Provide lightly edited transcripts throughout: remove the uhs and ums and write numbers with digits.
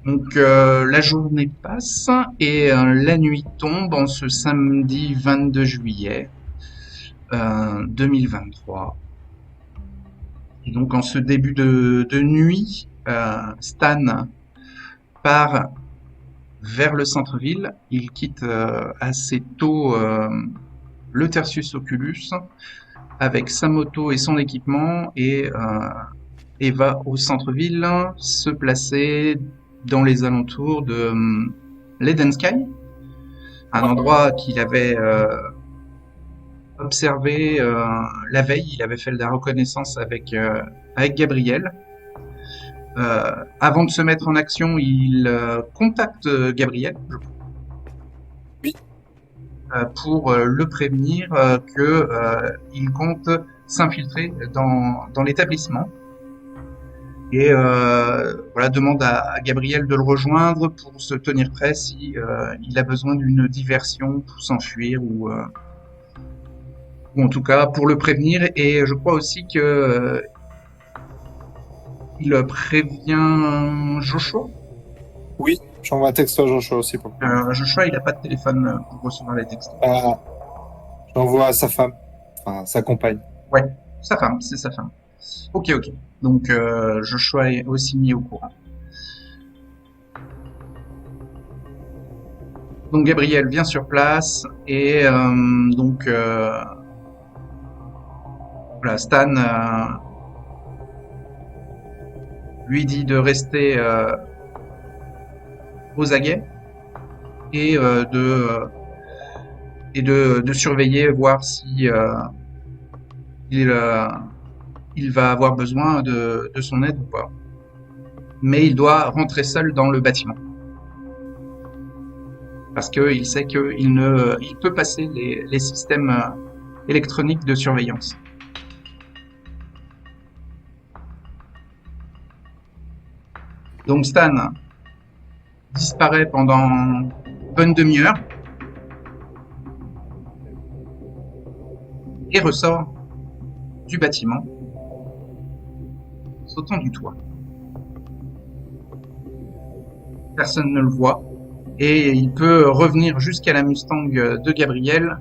Donc la journée passe et la nuit tombe en ce samedi 22 juillet 2023. Et donc en ce début de nuit, Stan part vers le centre-ville. Il quitte assez tôt le Tertius Oculus avec sa moto et son équipement et va au centre-ville se placer dans les alentours de l'Eden Sky, un Ouais. endroit qu'il avait observé la veille. Il avait fait de la reconnaissance avec Gabriel. Avant de se mettre en action, il contacte Gabriel Oui. pour le prévenir que il compte s'infiltrer dans l'établissement et voilà, demande à Gabriel de le rejoindre pour se tenir prêt si il a besoin d'une diversion pour s'enfuir ou en tout cas pour le prévenir. Et je crois aussi que il prévient Joshua. Oui, j'envoie un texto à Joshua aussi pour le prévenir. Joshua, il n'a pas de téléphone pour recevoir les textos. Ah, j'envoie à sa femme, enfin sa compagne. Ouais, sa femme, c'est sa femme. Ok, ok. Donc Joshua est aussi mis au courant. Donc Gabriel vient sur place et donc voilà, Stan lui dit de rester aux aguets et de surveiller, voir si il, euh, il va avoir besoin de son aide ou pas. Mais il doit rentrer seul dans le bâtiment parce qu'il sait il peut passer les systèmes électroniques de surveillance. Donc Stan disparaît pendant une bonne demi-heure et ressort du bâtiment, sautant du toit. Personne ne le voit et il peut revenir jusqu'à la Mustang de Gabriel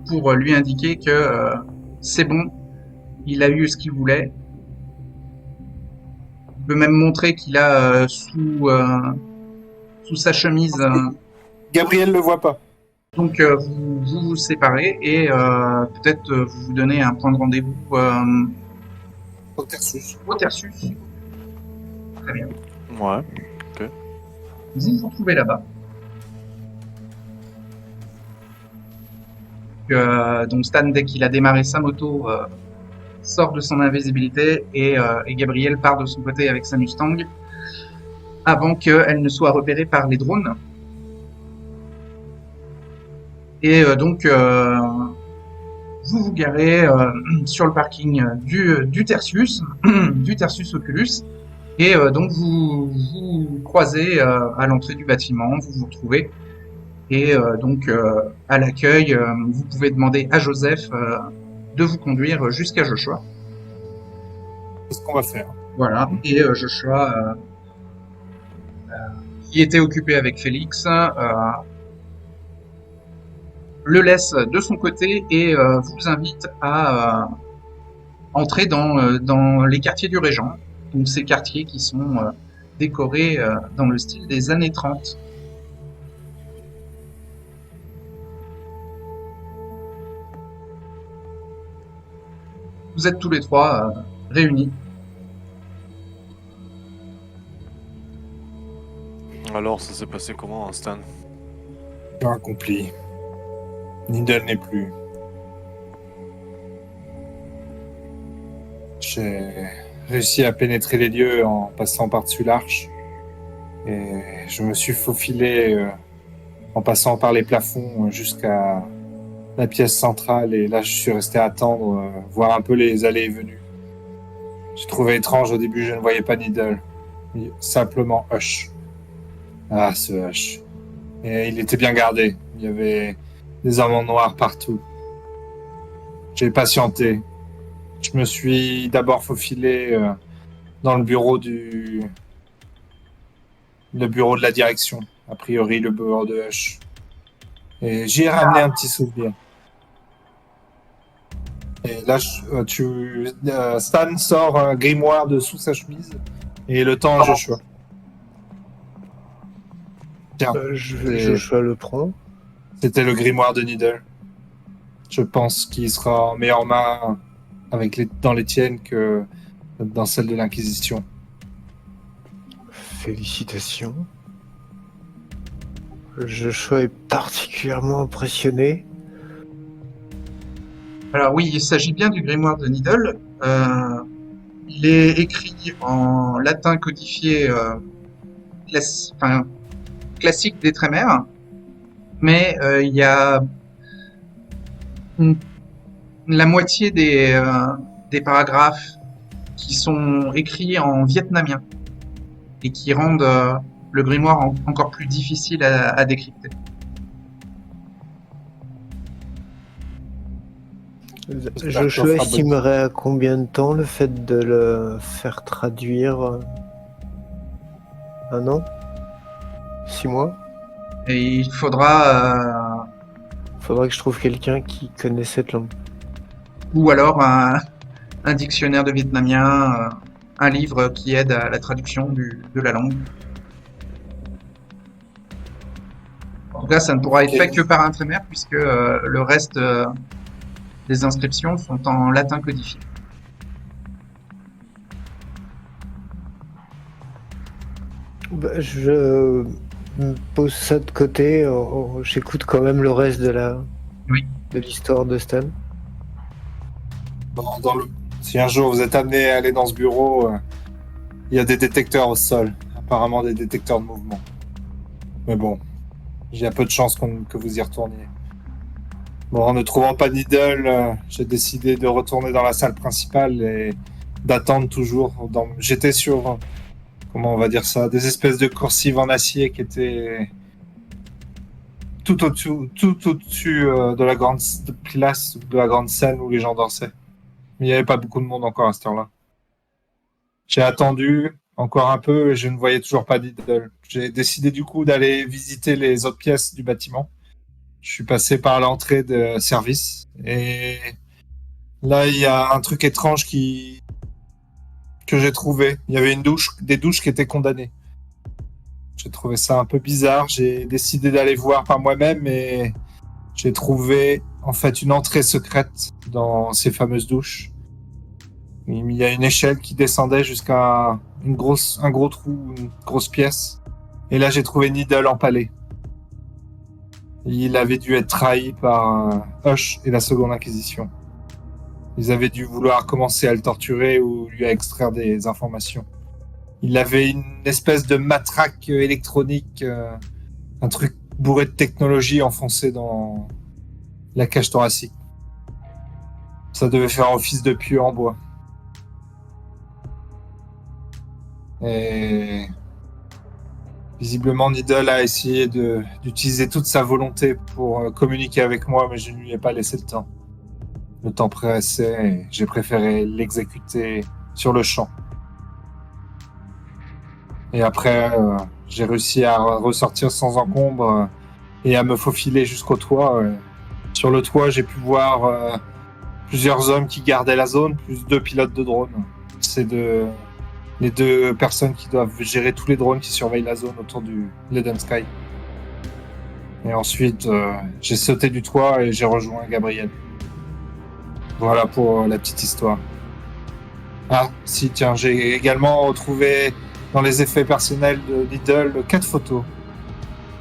pour lui indiquer que c'est bon, il a eu ce qu'il voulait. Il peut même montrer qu'il a sous sa chemise. Gabriel le voit pas. Donc vous séparez et peut-être vous vous donnez un point de rendez-vous Au Tersus. au Tertius. Très bien. Ouais. Ok. Vous vous retrouvez là-bas. Donc Stan, dès qu'il a démarré sa moto, sort de son invisibilité et Gabriel part de son côté avec sa Mustang avant qu'elle ne soit repérée par les drones. Et donc vous vous garez sur le parking du Tertius, du Tertius Oculus, et donc vous croisez à l'entrée du bâtiment, vous vous retrouvez, et donc à l'accueil, vous pouvez demander à Joseph de vous conduire jusqu'à Joshua. C'est ce qu'on va faire. Voilà, et Joshua, qui était occupé avec Félix, le laisse de son côté et vous invite à entrer dans les quartiers du Régent, donc ces quartiers qui sont décorés dans le style des années 30. Vous êtes tous les trois réunis. Alors, ça s'est passé comment, Stan? Mission accomplie. Nidal n'est plus. J'ai réussi à pénétrer les lieux en passant par-dessus l'arche. Et je me suis faufilé en passant par les plafonds jusqu'à la pièce centrale. Et là, je suis resté à attendre, voir un peu les allées et venues. J'ai trouvé étrange au début, je ne voyais pas Needle. Simplement Hush. Ah, ce Hush. Et il était bien gardé. Il y avait des amants noirs partout. J'ai patienté. Je me suis d'abord faufilé dans le bureau le bureau de la direction. A priori, le bureau de Hush. Et j'y ai ramené un petit souvenir. Et là, Stan sort un grimoire de sous sa chemise et le tend à Joshua. Tiens, Joshua le prend. c'était le grimoire de Needle. Je pense qu'il sera en meilleure main dans les tiennes que dans celle de l'Inquisition. Félicitations. Joshua est particulièrement impressionné. Alors oui, il s'agit bien du grimoire de Needle. Il est écrit en latin codifié classique des Trémères, mais il y a la moitié des paragraphes qui sont écrits en vietnamien et qui rendent le grimoire encore plus difficile à décrypter. Joshua estimerait à combien de temps le fait de le faire traduire? 1 an? 6 mois? Et il faudra Faudra que je trouve quelqu'un qui connaît cette langue. ou alors un dictionnaire de vietnamien, un livre qui aide à la traduction de la langue. En tout cas, ça ne pourra être fait que par un trémère puisque le reste des inscriptions sont en latin codifié. Je me pose ça de côté. J'écoute quand même le reste de l'histoire de Stan. Si un jour vous êtes amené à aller dans ce bureau, il y a des détecteurs au sol. Apparemment des détecteurs de mouvement. Mais bon, il y a peu de chances que vous y retourniez. Bon, en ne trouvant pas Needle, j'ai décidé de retourner dans la salle principale et d'attendre toujours. J'étais sur, comment on va dire ça, des espèces de coursives en acier qui étaient tout au-dessus de la grande place, de la grande scène où les gens dansaient. Mais il n'y avait pas beaucoup de monde encore à cette heure-là. J'ai attendu encore un peu et je ne voyais toujours pas Needle. J'ai décidé du coup d'aller visiter les autres pièces du bâtiment. Je suis passé par l'entrée de service et là il y a un truc étrange que j'ai trouvé. Il y avait des douches qui étaient condamnées. J'ai trouvé ça un peu bizarre. J'ai décidé d'aller voir par moi-même et j'ai trouvé en fait une entrée secrète dans ces fameuses douches. Il y a une échelle qui descendait jusqu'à un gros trou, une grosse pièce. Et là j'ai trouvé Needle empalé. Il avait dû être trahi par Hush et la Seconde Inquisition. Ils avaient dû vouloir commencer à le torturer ou lui extraire des informations. Il avait une espèce de matraque électronique, un truc bourré de technologie enfoncé dans la cage thoracique. Ça devait faire office de pieu en bois. Et visiblement, Needle a essayé d'utiliser toute sa volonté pour communiquer avec moi, mais je ne lui ai pas laissé le temps. Le temps pressait et j'ai préféré l'exécuter sur le champ. Et après, j'ai réussi à ressortir sans encombre et à me faufiler jusqu'au toit. Sur le toit, j'ai pu voir plusieurs hommes qui gardaient la zone, plus 2 pilotes de drones. C'est les 2 personnes qui doivent gérer tous les drones qui surveillent la zone autour du Leden Sky. Et ensuite, j'ai sauté du toit et j'ai rejoint Gabriel. Voilà pour la petite histoire. Ah, si, tiens, j'ai également retrouvé dans les effets personnels de Needle 4 photos.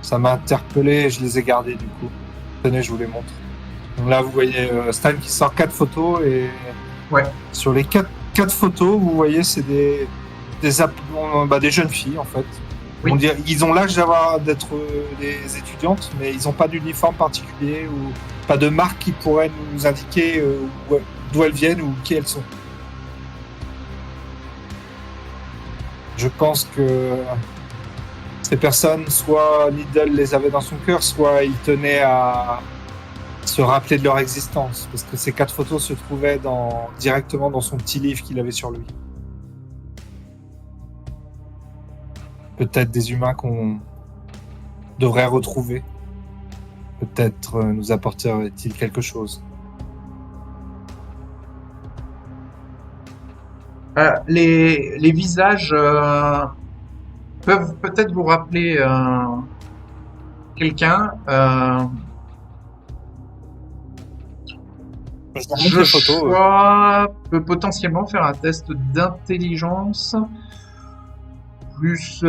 Ça m'a interpellé et je les ai gardées du coup. Tenez, je vous les montre. Donc là, vous voyez Stan qui sort 4 photos et ouais. Sur les 4 photos, vous voyez, c'est des jeunes filles en fait. Oui. Ils ont l'âge d'être des étudiantes, mais ils n'ont pas d'uniforme particulier ou pas de marque qui pourrait nous indiquer d'où elles viennent ou qui elles sont. Je pense que ces personnes, soit Needle les avait dans son cœur, soit il tenait à se rappeler de leur existence, parce que ces 4 photos se trouvaient directement dans son petit livre qu'il avait sur lui. peut-être des humains qu'on devrait retrouver. Peut-être nous apporterait-il quelque chose. Les visages peuvent peut-être vous rappeler quelqu'un. Je te montre les photos. Joshua peut potentiellement faire un test d'intelligence plus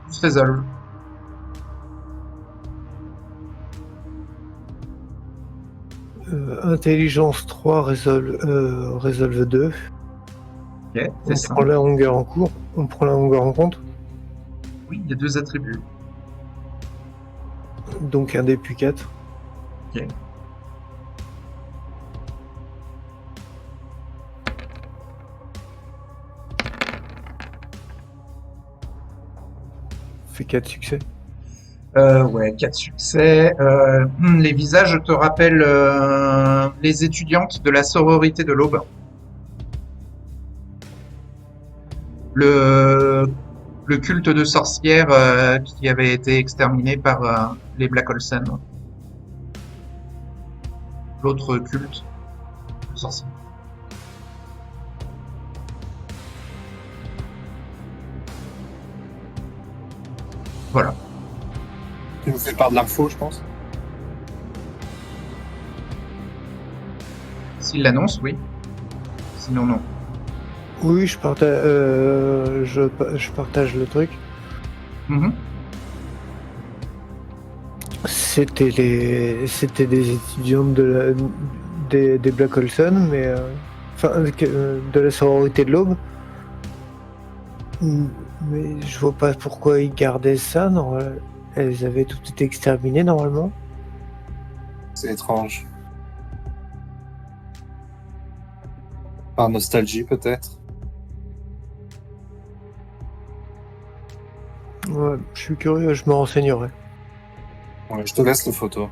plus résolve. Intelligence 3, résolve 2. Ok, On c'est ça. prend la longueur en cours. On prend la longueur en compte. Oui, il y a 2 attributs. Donc un dé plus 4. Ok. Fait 4 succès. Ouais, 4 succès. Les visages te rappellent les étudiantes de la sororité de l'Aube. Le, le culte de sorcières qui avait été exterminé par les Black Olsen. L'autre culte de sorcières. Voilà. Tu nous fais part de l'info, je pense. S'il l'annonce, oui. Sinon, non. Oui, je partage le truc. Mhm. C'était des étudiantes des Black Olsen, mais de la sororité de l'Aube. Mais je vois pas pourquoi ils gardaient ça. Non, elles avaient toutes été exterminées normalement. C'est étrange. Par nostalgie, peut-être. Ouais, je suis curieux, je me renseignerai. Ouais, je te laisse les photos.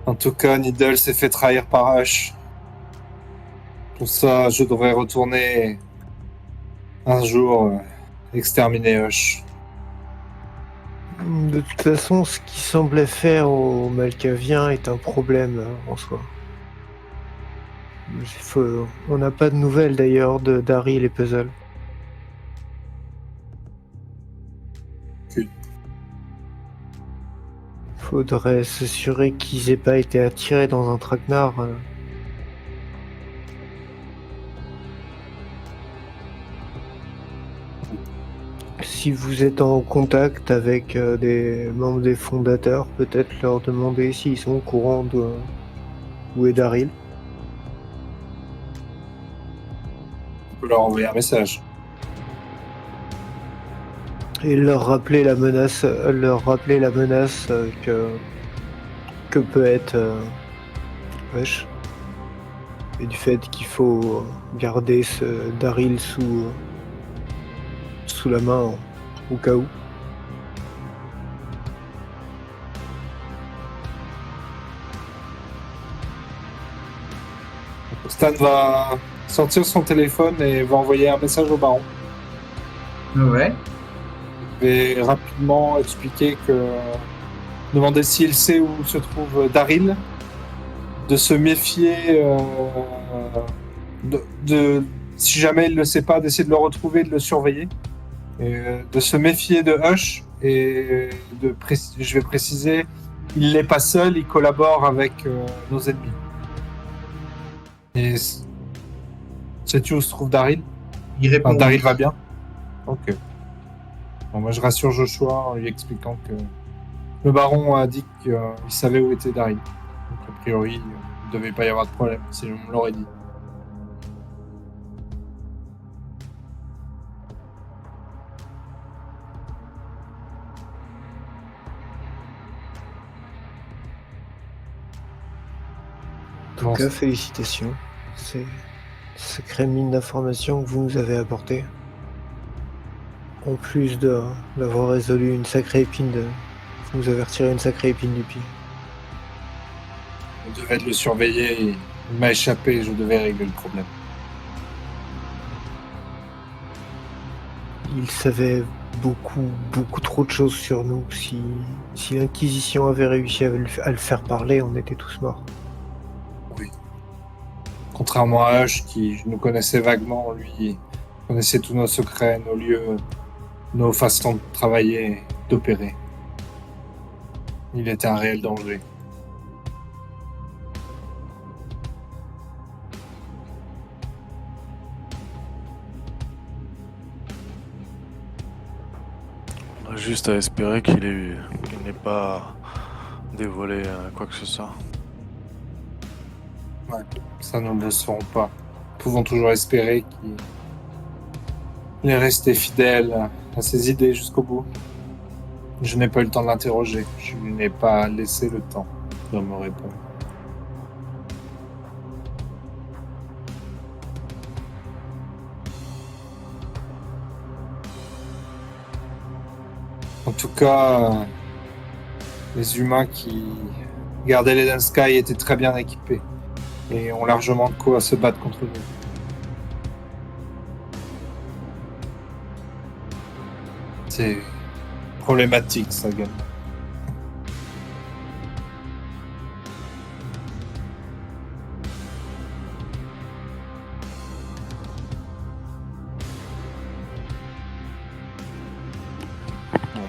En tout cas, Needle s'est fait trahir par Hush. Pour ça, je devrais retourner un jour exterminer Hush. De toute façon, ce qui semblait faire au Malkavien est un problème en soi. On n'a pas de nouvelles d'ailleurs de Daryl et Puzzle. Faudrait s'assurer qu'ils aient pas été attirés dans un traquenard. Si vous êtes en contact avec des membres des fondateurs, peut-être leur demander s'ils sont au courant où est Daryl. On peut leur envoyer un message. Et leur rappeler la menace, que peut être Hush. Et du fait qu'il faut garder ce Daryl sous la main au cas où. Stan va sortir son téléphone et va envoyer un message au baron. Ouais. Je vais rapidement expliquer que... Demander s'il sait où se trouve Daryl. De se méfier... si jamais il ne le sait pas, d'essayer de le retrouver, de le surveiller. Et, de se méfier de Hush. Et je vais préciser, il n'est pas seul, il collabore avec nos ennemis. Et sais-tu où se trouve Daryl? Il répond. Enfin, Daryl va bien? Ok. Bon, moi je rassure Joshua en lui expliquant que le baron a dit qu'il savait où était Daryl. Donc a priori, il ne devait pas y avoir de problème, si on me l'aurait dit. En tout cas, félicitations. C'est une sacrée mine d'informations que vous nous avez apportées. En plus d'avoir résolu une sacrée épine vous nous avez retiré une sacrée épine du pied. On devait le surveiller et Il m'a échappé, je devais régler le problème. Il savait beaucoup trop de choses sur nous. Si l'Inquisition avait réussi à le faire parler, on était tous morts. Oui. Contrairement à Hush, qui nous connaissait vaguement, lui connaissait tous nos secrets, nos lieux, nos façons de travailler, et d'opérer. Il était un réel danger. On a juste à espérer qu'il n'ait pas dévoilé quoi que ce soit. Ça, nous ne le saurons pas. Nous pouvons toujours espérer qu'il est resté fidèle à ses idées jusqu'au bout. Je n'ai pas eu le temps de l'interroger. Je lui n'ai pas laissé le temps de me répondre. En tout cas, les humains qui gardaient l'Eden Sky étaient très bien équipés et ont largement de quoi se battre contre nous. C'est problématique, ça, gamme.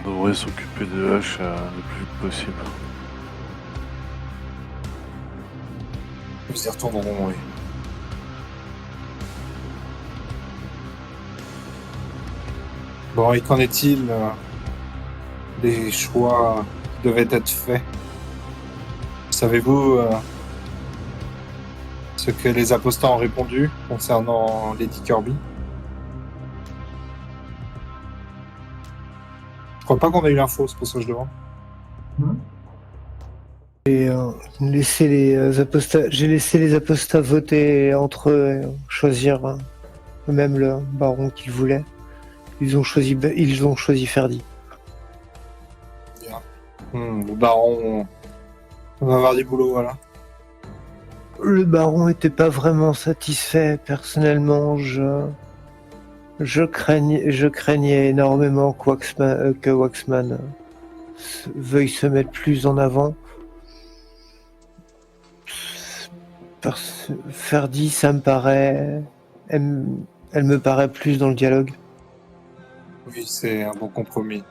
On devrait s'occuper de Hush le plus vite possible. Nous y retournerons, oui. Bon, et qu'en est-il des choix qui devaient être faits? Savez-vous ce que les apostats ont répondu concernant Lady Kirby? Je crois pas qu'on a eu l'info, c'est pour ça que je demande. Et j'ai laissé les apostats voter entre eux, et choisir eux-mêmes le baron qu'ils voulaient. Ils ont choisi Ferdi. Le baron va avoir du boulot, voilà. Le baron était pas vraiment satisfait. Personnellement, je craignais énormément que Waxman veuille se mettre plus en avant. Ferdi, ça me paraît... Elle me paraît plus dans le dialogue. Oui, c'est un bon compromis.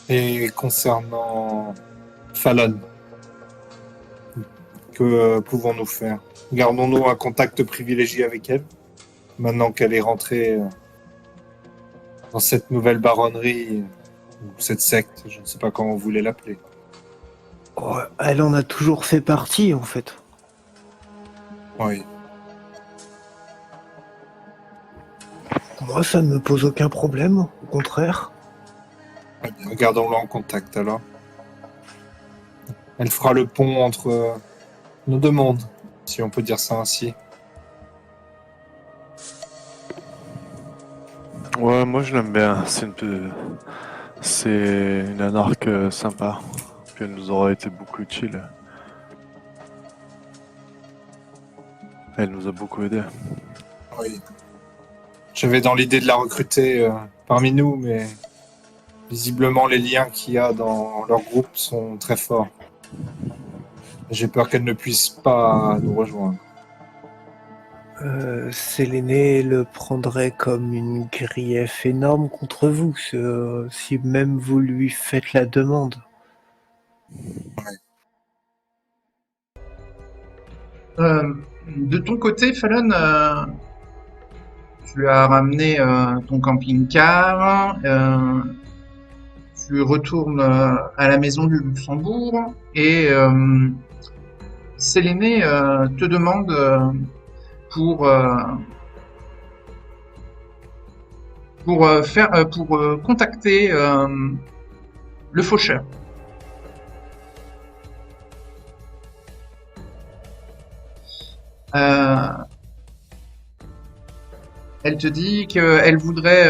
Et concernant Fallon, que pouvons-nous faire? Gardons-nous un contact privilégié avec elle, maintenant qu'elle est rentrée dans cette nouvelle baronnerie, ou cette secte, je ne sais pas comment vous voulez l'appeler. Oh, elle en a toujours fait partie, en fait. Oui. Moi, ça ne me pose aucun problème, au contraire. Très bien, gardons-la en contact alors. Elle fera le pont entre nos deux mondes, si on peut dire ça ainsi. Ouais, moi je l'aime bien. C'est une anarque sympa. Puis elle nous aura été beaucoup utile. Elle nous a beaucoup aidé. Oui. J'avais dans l'idée de la recruter parmi nous, mais visiblement les liens qu'il y a dans leur groupe sont très forts. J'ai peur qu'elle ne puisse pas nous rejoindre. Séléné le prendrait comme une grief énorme contre vous, si même vous lui faites la demande. De ton côté, Fallon, tu as ramené ton camping-car, tu retournes à la maison du Luxembourg et Séléné te demande pour contacter le faucheur. Elle te dit qu'elle voudrait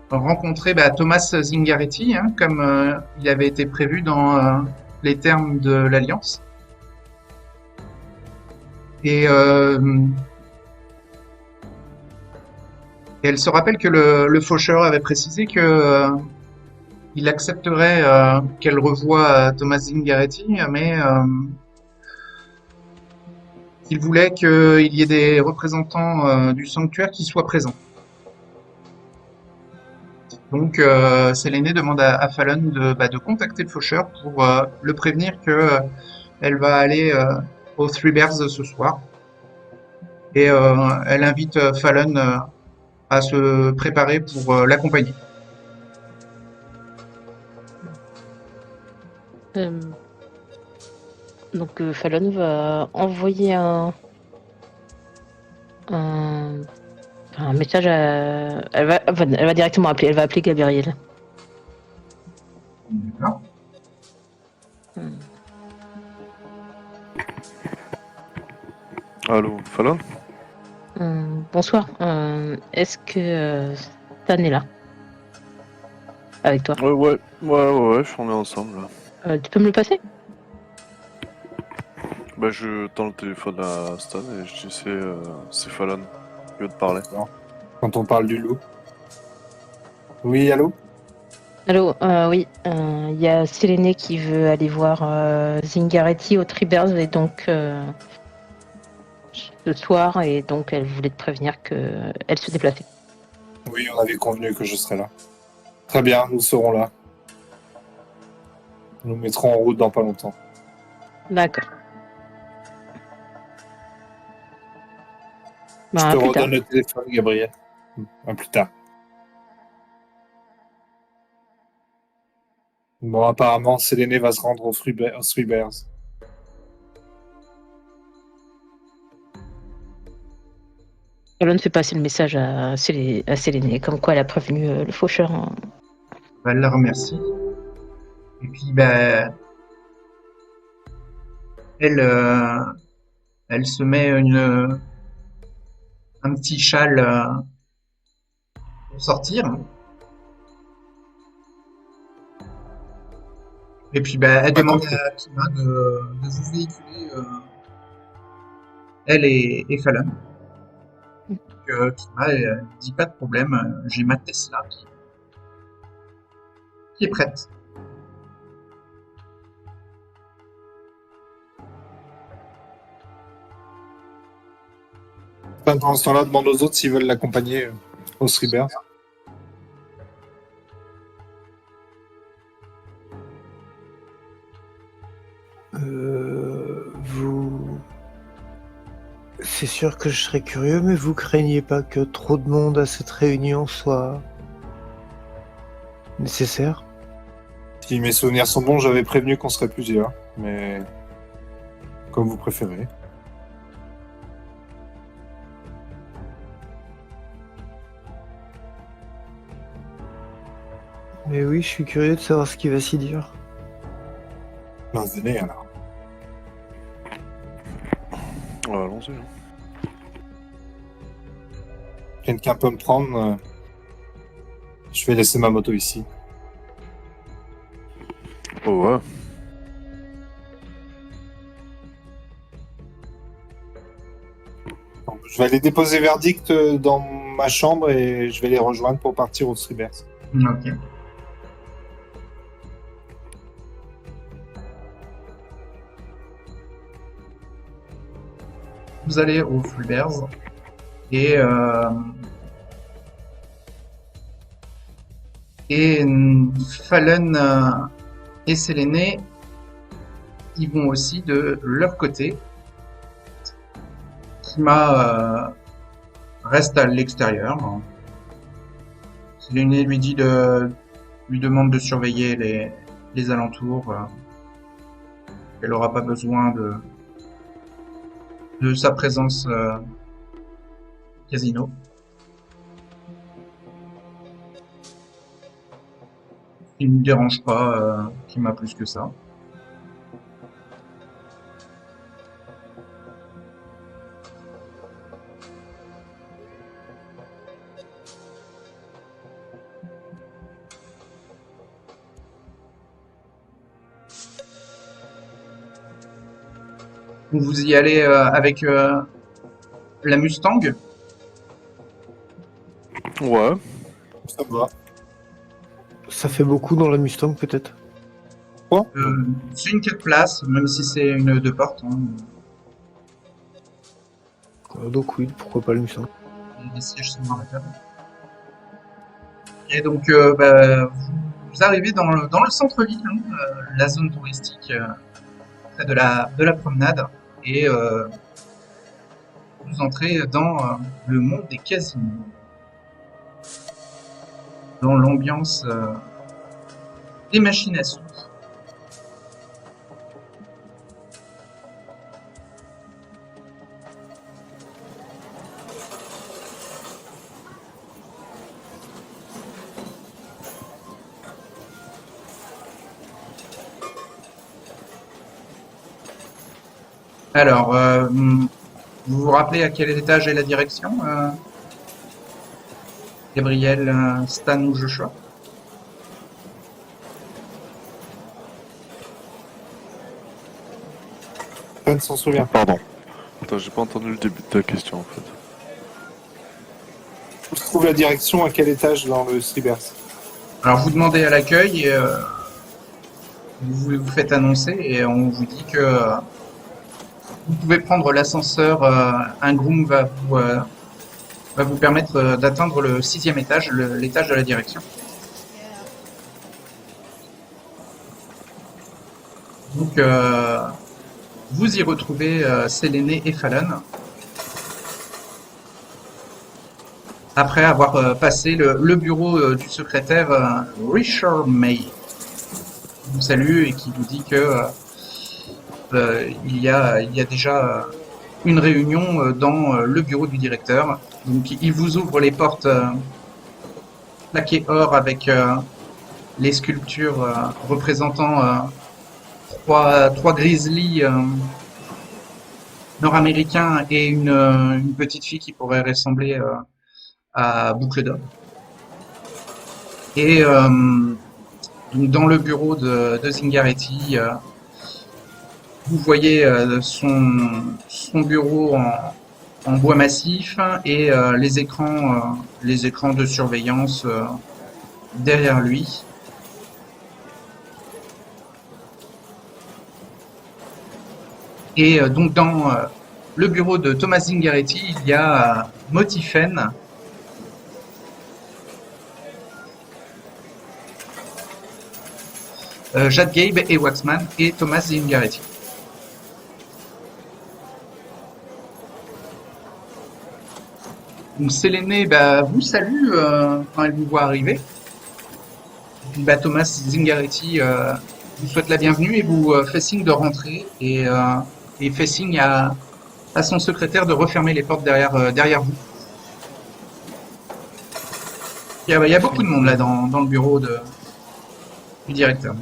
rencontrer Thomas Zingaretti, hein, comme il avait été prévu dans les termes de l'Alliance. Et elle se rappelle que le faucheur avait précisé que il accepterait qu'elle revoie Thomas Zingaretti, mais qu'il voulait qu'il y ait des représentants du sanctuaire qui soient présents. Donc, Séléné demande à Fallon de contacter le faucheur pour le prévenir que elle va aller aux Three Bears ce soir. Et elle invite Fallon à se préparer pour l'accompagner. Euh, Donc Fallon va envoyer un, un message à... elle va directement appeler. Elle va appeler Gabriel. D'accord. Hmm. Allô, Fallon? Bonsoir. Est-ce que Stan est là? Avec toi? Ouais, on est ensemble là. Tu peux me le passer? Bah, je tends le téléphone à Stan et je dis c'est Fallon qui veut te parler. D'accord. Quand on parle du loup. Oui, allô? Allô, oui. Il y a Séléné qui veut aller voir Zingaretti au Tribers et donc ce soir, et donc elle voulait te prévenir qu'elle se déplaçait. Oui, on avait convenu que je serais là. Très bien, nous serons là. Nous mettrons en route dans pas longtemps. D'accord. Je Bah, te plus tard. redonne le téléphone, Gabriel. À plus tard. Bon, apparemment, Séléné va se rendre aux Three Bears. Fallon fait passer le message à Séléné, comme quoi elle a prévenu le faucheur. Elle la remercie. Et puis, elle, elle se met un petit châle pour sortir. Et puis, elle demande à Kima de vous véhiculer, elle et Fallon. Donc, Kima, elle dit pas de problème, j'ai ma Tesla qui est prête. Pendant ce temps-là, demande aux autres s'ils veulent l'accompagner aux Three Bears. Vous... C'est sûr que je serais curieux, mais vous craignez pas que trop de monde à cette réunion soit nécessaire? Si mes souvenirs sont bons, j'avais prévenu qu'on serait plusieurs, mais comme vous préférez. Mais oui, je suis curieux de savoir ce qui va s'y dire. Venez alors. Allons-y. Hein. Quelqu'un peut me prendre. Je vais laisser ma moto ici. Oh ouais. Donc, je vais aller déposer verdict dans ma chambre et je vais les rejoindre pour partir aux Three Bears. Ok. Vous allez aux Three Bears et Fallon et Séléné, ils vont aussi de leur côté. Kima reste à l'extérieur. Séléné lui demande de surveiller les alentours. Elle n'aura pas besoin de sa présence au casino. Il ne me dérange pas Kima plus que ça. Vous y allez avec la Mustang. Ouais. Ça va. Ça fait beaucoup dans la Mustang, peut-être. C'est une 4 places, même si c'est une 2 portes. Hein. Donc oui, pourquoi pas la Mustang. Les sièges sont dans la table. Et donc, vous arrivez dans le centre-ville, hein, la zone touristique, près de la promenade, et vous entrez dans le monde des casinos, dans l'ambiance des machines à sous. Alors, vous vous rappelez à quel étage est la direction, Gabriel, Stan ou Joshua? Personne s'en souvient. Pardon. Attends, j'ai pas entendu le début de ta question en fait. Où se trouve la direction, à quel étage dans le Cybers? Alors, vous demandez à l'accueil et vous vous faites annoncer et on vous dit que vous pouvez prendre l'ascenseur. Un groom va vous permettre d'atteindre le 6e étage, l'étage de la direction. Donc, vous y retrouvez Séléné et Fallon. Après avoir passé le bureau du secrétaire Richard May. Qui vous salue et qui vous dit que il y a déjà une réunion dans le bureau du directeur. Donc il vous ouvre les portes plaquées or avec les sculptures représentant trois grizzlies nord-américains et une petite fille qui pourrait ressembler à Boucle d'Or. Et donc dans le bureau de Zingaretti, vous voyez son bureau en bois massif et les écrans de surveillance derrière lui. Et donc dans le bureau de Thomas Zingaretti, il y a Motifen, Jad Gabe et Waxman et Thomas Zingaretti. Donc Séléné vous salue quand elle vous voit arriver. Et puis, Thomas Zingaretti vous souhaite la bienvenue et vous fait signe de rentrer et fait signe à son secrétaire de refermer les portes derrière vous. Il y a beaucoup de monde là dans le bureau du directeur.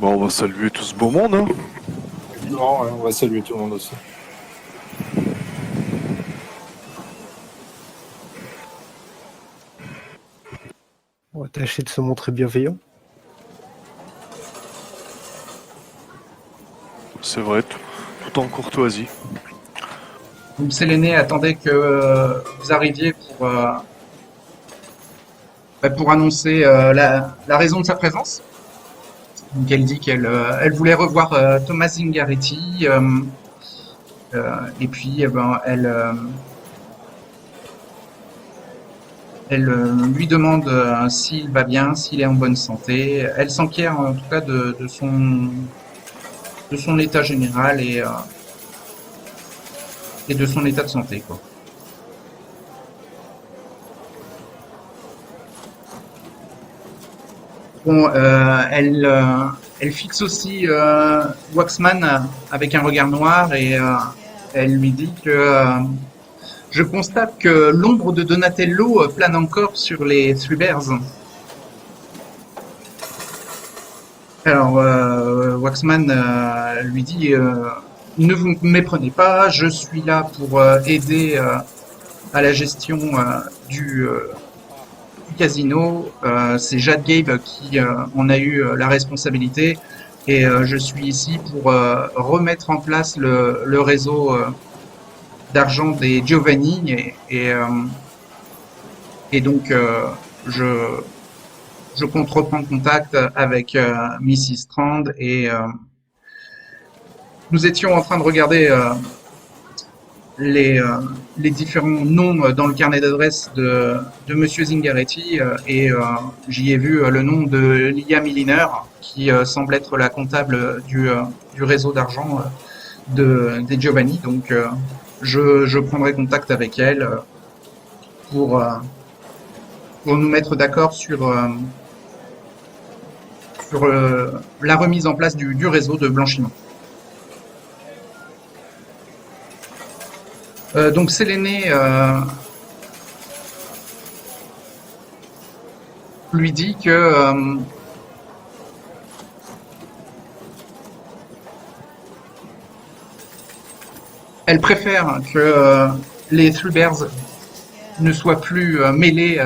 Bon, on va saluer tout ce beau monde, hein. Non, on va saluer tout le monde aussi. On va tâcher de se montrer bienveillant. C'est vrai, tout en courtoisie. Donc Séléné attendait que vous arriviez pour annoncer la raison de sa présence. Donc elle dit qu'elle voulait revoir Thomas Zingaretti et puis elle lui demande s'il va bien, s'il est en bonne santé. Elle s'enquiert en tout cas de son état général et de son état de santé, quoi. Bon, elle fixe aussi Waxman avec un regard noir et elle lui dit que je constate que l'ombre de Donatello plane encore sur les Three Bears. Alors, Waxman lui dit ne vous méprenez pas, je suis là pour aider à la gestion du casino. C'est Jade Gabe qui en a eu la responsabilité et je suis ici pour remettre en place le réseau d'argent des Giovanni et donc je, je compte reprendre contact avec Mrs. Strand et nous étions en train de regarder les, euh, les différents noms dans le carnet d'adresse de Monsieur Zingaretti et j'y ai vu le nom de Lia Milliner qui semble être la comptable du réseau d'argent des Giovanni. Donc je prendrai contact avec elle pour, euh, pour nous mettre d'accord sur la remise en place du réseau de blanchiment. Donc Séléné lui dit que elle préfère que les Three Bears ne soient plus mêlés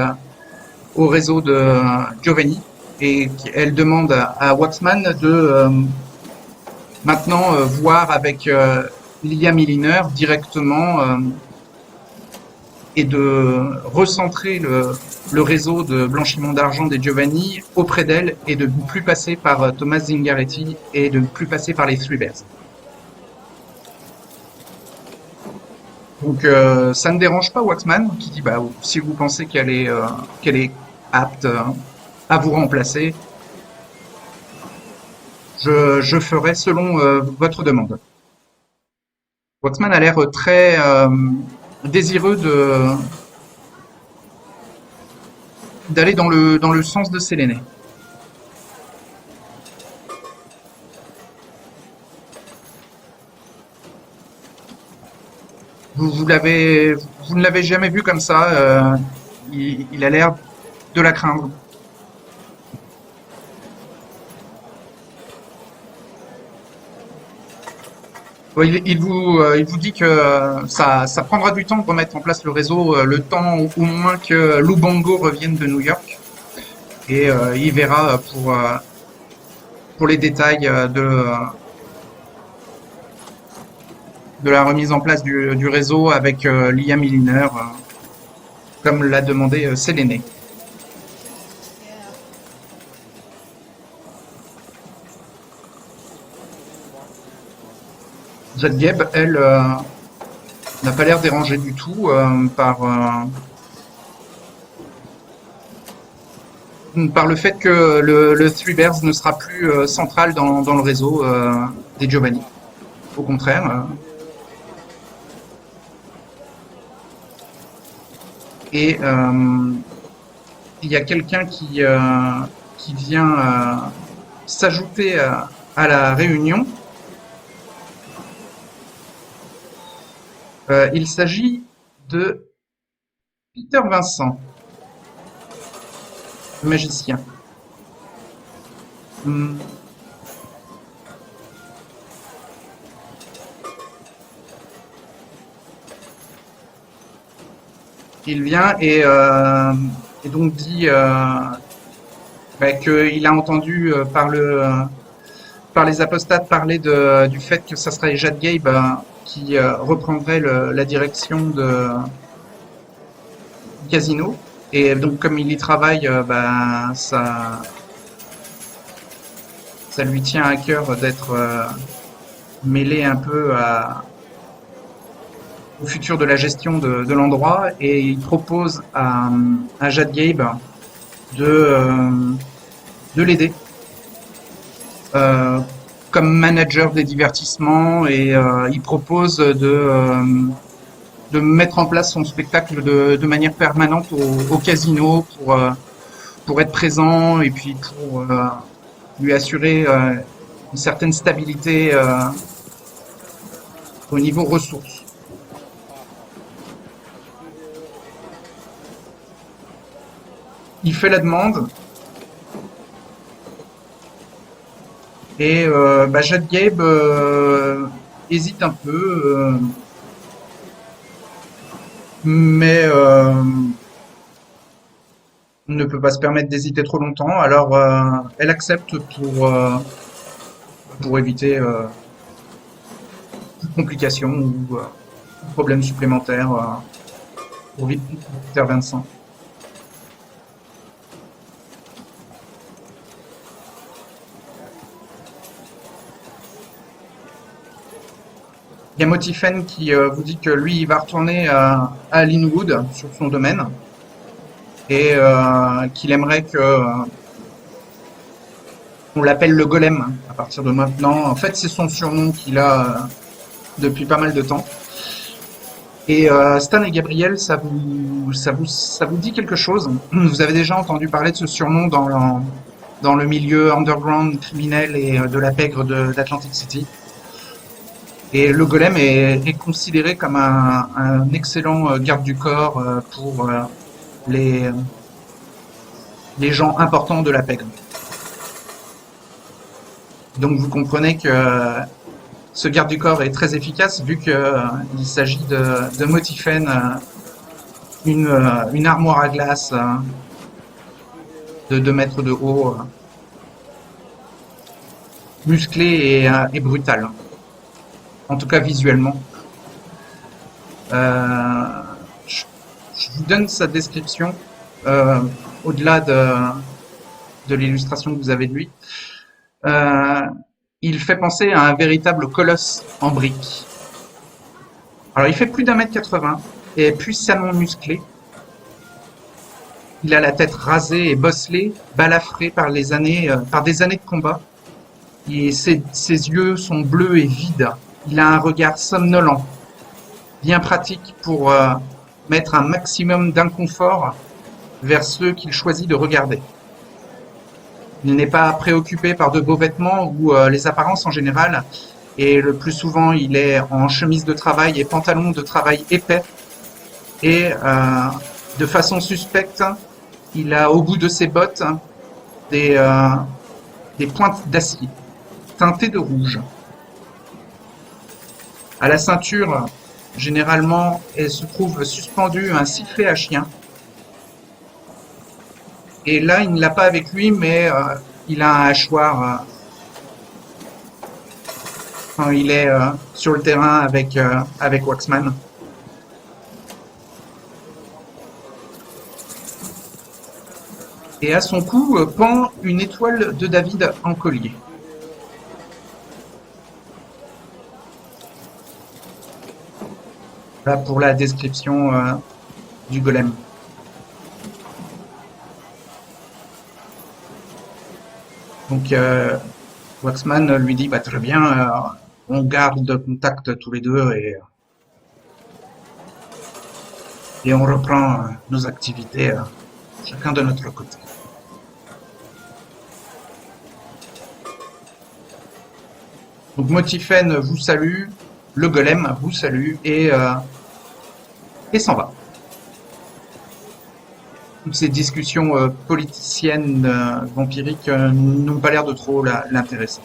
au réseau de Giovanni et qu'elle demande à Waxman de maintenant voir avec Lia Milliner directement et de recentrer le réseau de blanchiment d'argent des Giovanni auprès d'elle et de ne plus passer par Thomas Zingaretti et de ne plus passer par les Three Bears. Donc ça ne dérange pas Waxman qui dit bah si vous pensez qu'elle est apte à vous remplacer, je ferai selon votre demande. Waxman a l'air très désireux d'aller dans le sens de Séléné. Vous ne l'avez jamais vu comme ça. Il a l'air de la craindre. Ouais, il vous dit que ça prendra du temps de remettre en place le réseau, le temps au moins que Lubango revienne de New York. Et il verra pour les détails de la remise en place du réseau avec Lia Milliner, comme l'a demandé Séléné. Jade Gabe, elle, n'a pas l'air dérangée du tout par le fait que le Three Bears ne sera plus central dans le réseau des Giovanni. Au contraire. Et il y a quelqu'un qui vient s'ajouter à la réunion. Il s'agit de Peter Vincent, magicien. Il vient et donc dit qu'il a entendu par les apostates parler du fait que ça serait Jade Gabe qui reprendrait la direction du casino. Et donc comme il y travaille, ça lui tient à cœur d'être mêlé un peu au futur de la gestion de l'endroit. Et il propose à Jade Gabe de l'aider. Comme manager des divertissements et il propose de mettre en place son spectacle de manière permanente au casino pour être présent et puis pour lui assurer une certaine stabilité au niveau ressources. Il fait la demande. Et Jade Gabe hésite un peu, mais ne peut pas se permettre d'hésiter trop longtemps. Alors, elle accepte pour éviter toute complication ou problème supplémentaire pour vite faire Vincent. Il y a Motifen qui vous dit que lui, il va retourner à Linwood sur son domaine et qu'il aimerait que on l'appelle le golem à partir de maintenant. En fait, c'est son surnom qu'il a depuis pas mal de temps. Et Stan et Gabriel, ça vous dit quelque chose? Vous avez déjà entendu parler de ce surnom dans le milieu underground criminel et de la pègre d'Atlantic City. Et le golem est considéré comme un excellent garde du corps pour les gens importants de la pègre. Donc vous comprenez que ce garde du corps est très efficace vu qu'il s'agit de Motifen, une armoire à glace de 2 mètres de haut, musclée et brutale. En tout cas visuellement. Je vous donne sa description au-delà de l'illustration que vous avez de lui. Il fait penser à un véritable colosse en briques. Alors il fait plus d'1m80 et est puissamment musclé. Il a la tête rasée et bosselée, balafrée par des années de combat. Et ses yeux sont bleus et vides. Il a un regard somnolent, bien pratique pour mettre un maximum d'inconfort vers ceux qu'il choisit de regarder. Il n'est pas préoccupé par de beaux vêtements ou les apparences en général, et le plus souvent il est en chemise de travail et pantalon de travail épais, et de façon suspecte, il a au bout de ses bottes des pointes d'acier teintées de rouge. À la ceinture, généralement, elle se trouve suspendue un sifflet à chien. Et là, il ne l'a pas avec lui, mais il a un hachoir quand il est sur le terrain avec Waxman. Et à son cou pend une étoile de David en collier. Là pour la description du golem. Donc Waxman lui dit bah, très bien, on garde contact tous les deux et on reprend nos activités chacun de notre côté. Donc Motifen vous salue, le golem vous salue et s'en va. Toutes ces discussions politiciennes, vampiriques, n'ont pas l'air de trop l'intéresser.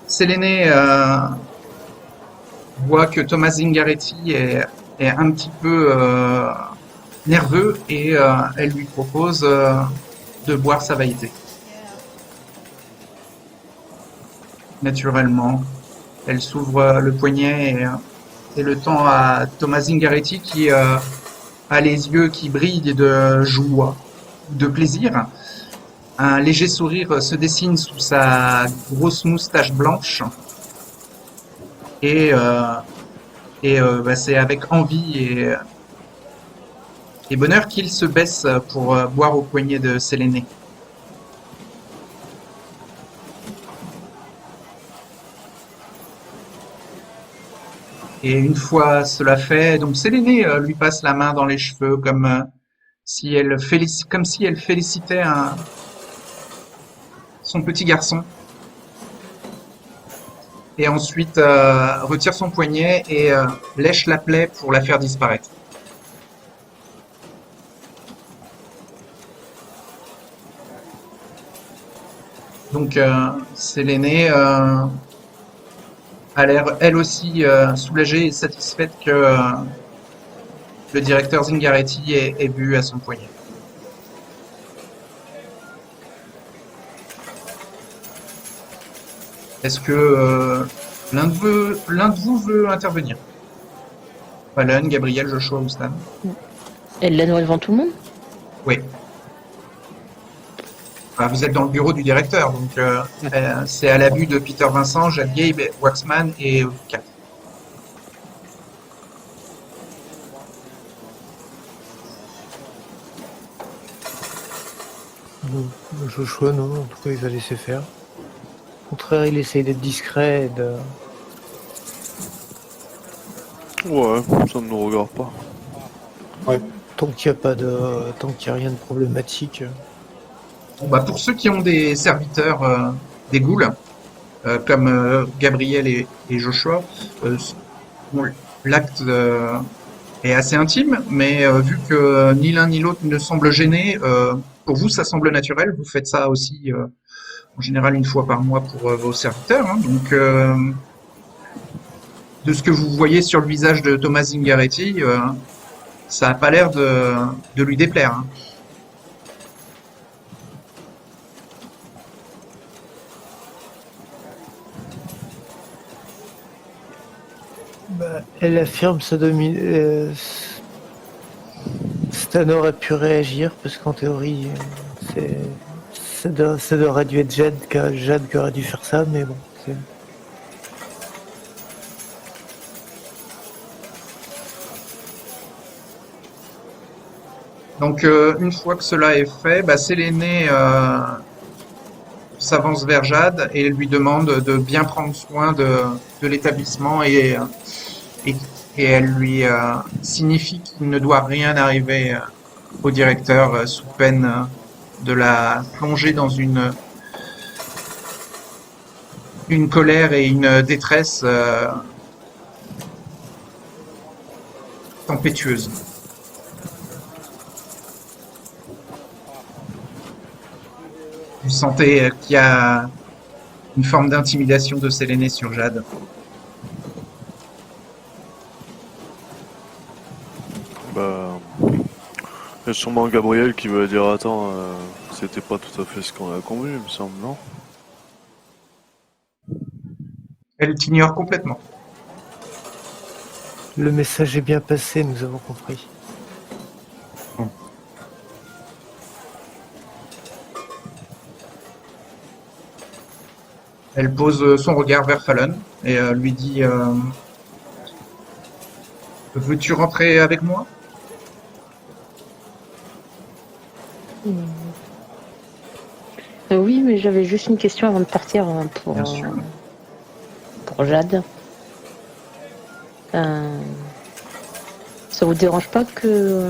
Séléné voit que Thomas Zingaretti est un petit peu nerveux et elle lui propose de boire sa vaillité. Naturellement, elle s'ouvre le poignet et le tend à Thomas Zingaretti qui a les yeux qui brillent de joie, de plaisir. Un léger sourire se dessine sous sa grosse moustache blanche et bah, c'est avec envie et bonheur qu'il se baisse pour boire au poignet de Séléné. Et une fois cela fait, donc Séléné lui passe la main dans les cheveux comme si elle félicitait son petit garçon. et ensuite retire son poignet et lèche la plaie pour la faire disparaître. Donc Séléné a l'air elle aussi soulagée et satisfaite que le directeur Zingaretti ait bu à son poignet. Est-ce que l'un de vous veut intervenir? Fallon, Gabriel, Joshua ou Stan? Elle la noie devant tout le monde? Oui. Enfin, vous êtes dans le bureau du directeur, donc c'est à l'abus de Peter Vincent, Jade Gabe, Waxman et Kat. Bon, Joshua, non, en tout cas, il va laisser faire. Au contraire, il essaye d'être discret et de... Ouais, ça ne nous regarde pas. Tant qu'il n'y a pas de... Tant qu'il n'y a rien de problématique. Bon, bah, pour ceux qui ont des serviteurs des ghouls, comme Gabriel et Joshua, bon, l'acte est assez intime, mais vu que ni l'un ni l'autre ne semble gêné, pour vous ça semble naturel. Vous faites ça aussi en général une fois par mois pour vos serviteurs. Hein. Donc, de ce que vous voyez sur le visage de Thomas Zingaretti, ça n'a pas l'air de lui déplaire. Hein. Bah, elle affirme sa Stan aurait pu réagir parce qu'en théorie, ça aurait dû être Jade qui aurait dû faire ça, mais bon. Donc, une fois que cela est fait, bah, Séléné s'avance vers Jade et lui demande de bien prendre soin de l'établissement et elle lui signifie qu'il ne doit rien arriver au directeur sous peine de la plonger dans une colère et une détresse tempétueuse. Vous sentez qu'il y a une forme d'intimidation de Séléné sur Jade. Bah, il y a sûrement Gabriel qui va dire attends, c'était pas tout à fait ce qu'on a convenu, il me semble, non? Elle t'ignore complètement. Le message est bien passé, nous avons compris. Elle pose son regard vers Fallon et lui dit veux-tu rentrer avec moi? Oui, mais j'avais juste une question avant de partir Bien sûr. pour Jade. Ça vous dérange pas que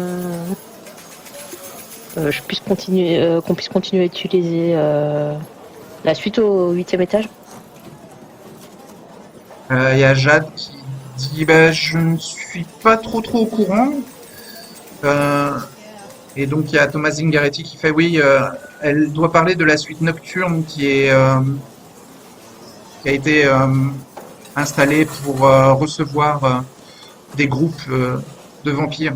je puisse continuer, qu'on puisse continuer à utiliser la suite au 8e étage? Il y a Jade qui dit bah, je ne suis pas trop au courant. Et donc il y a Thomas Zingaretti qui fait oui, elle doit parler de la suite nocturne qui a été installée pour recevoir des groupes de vampires.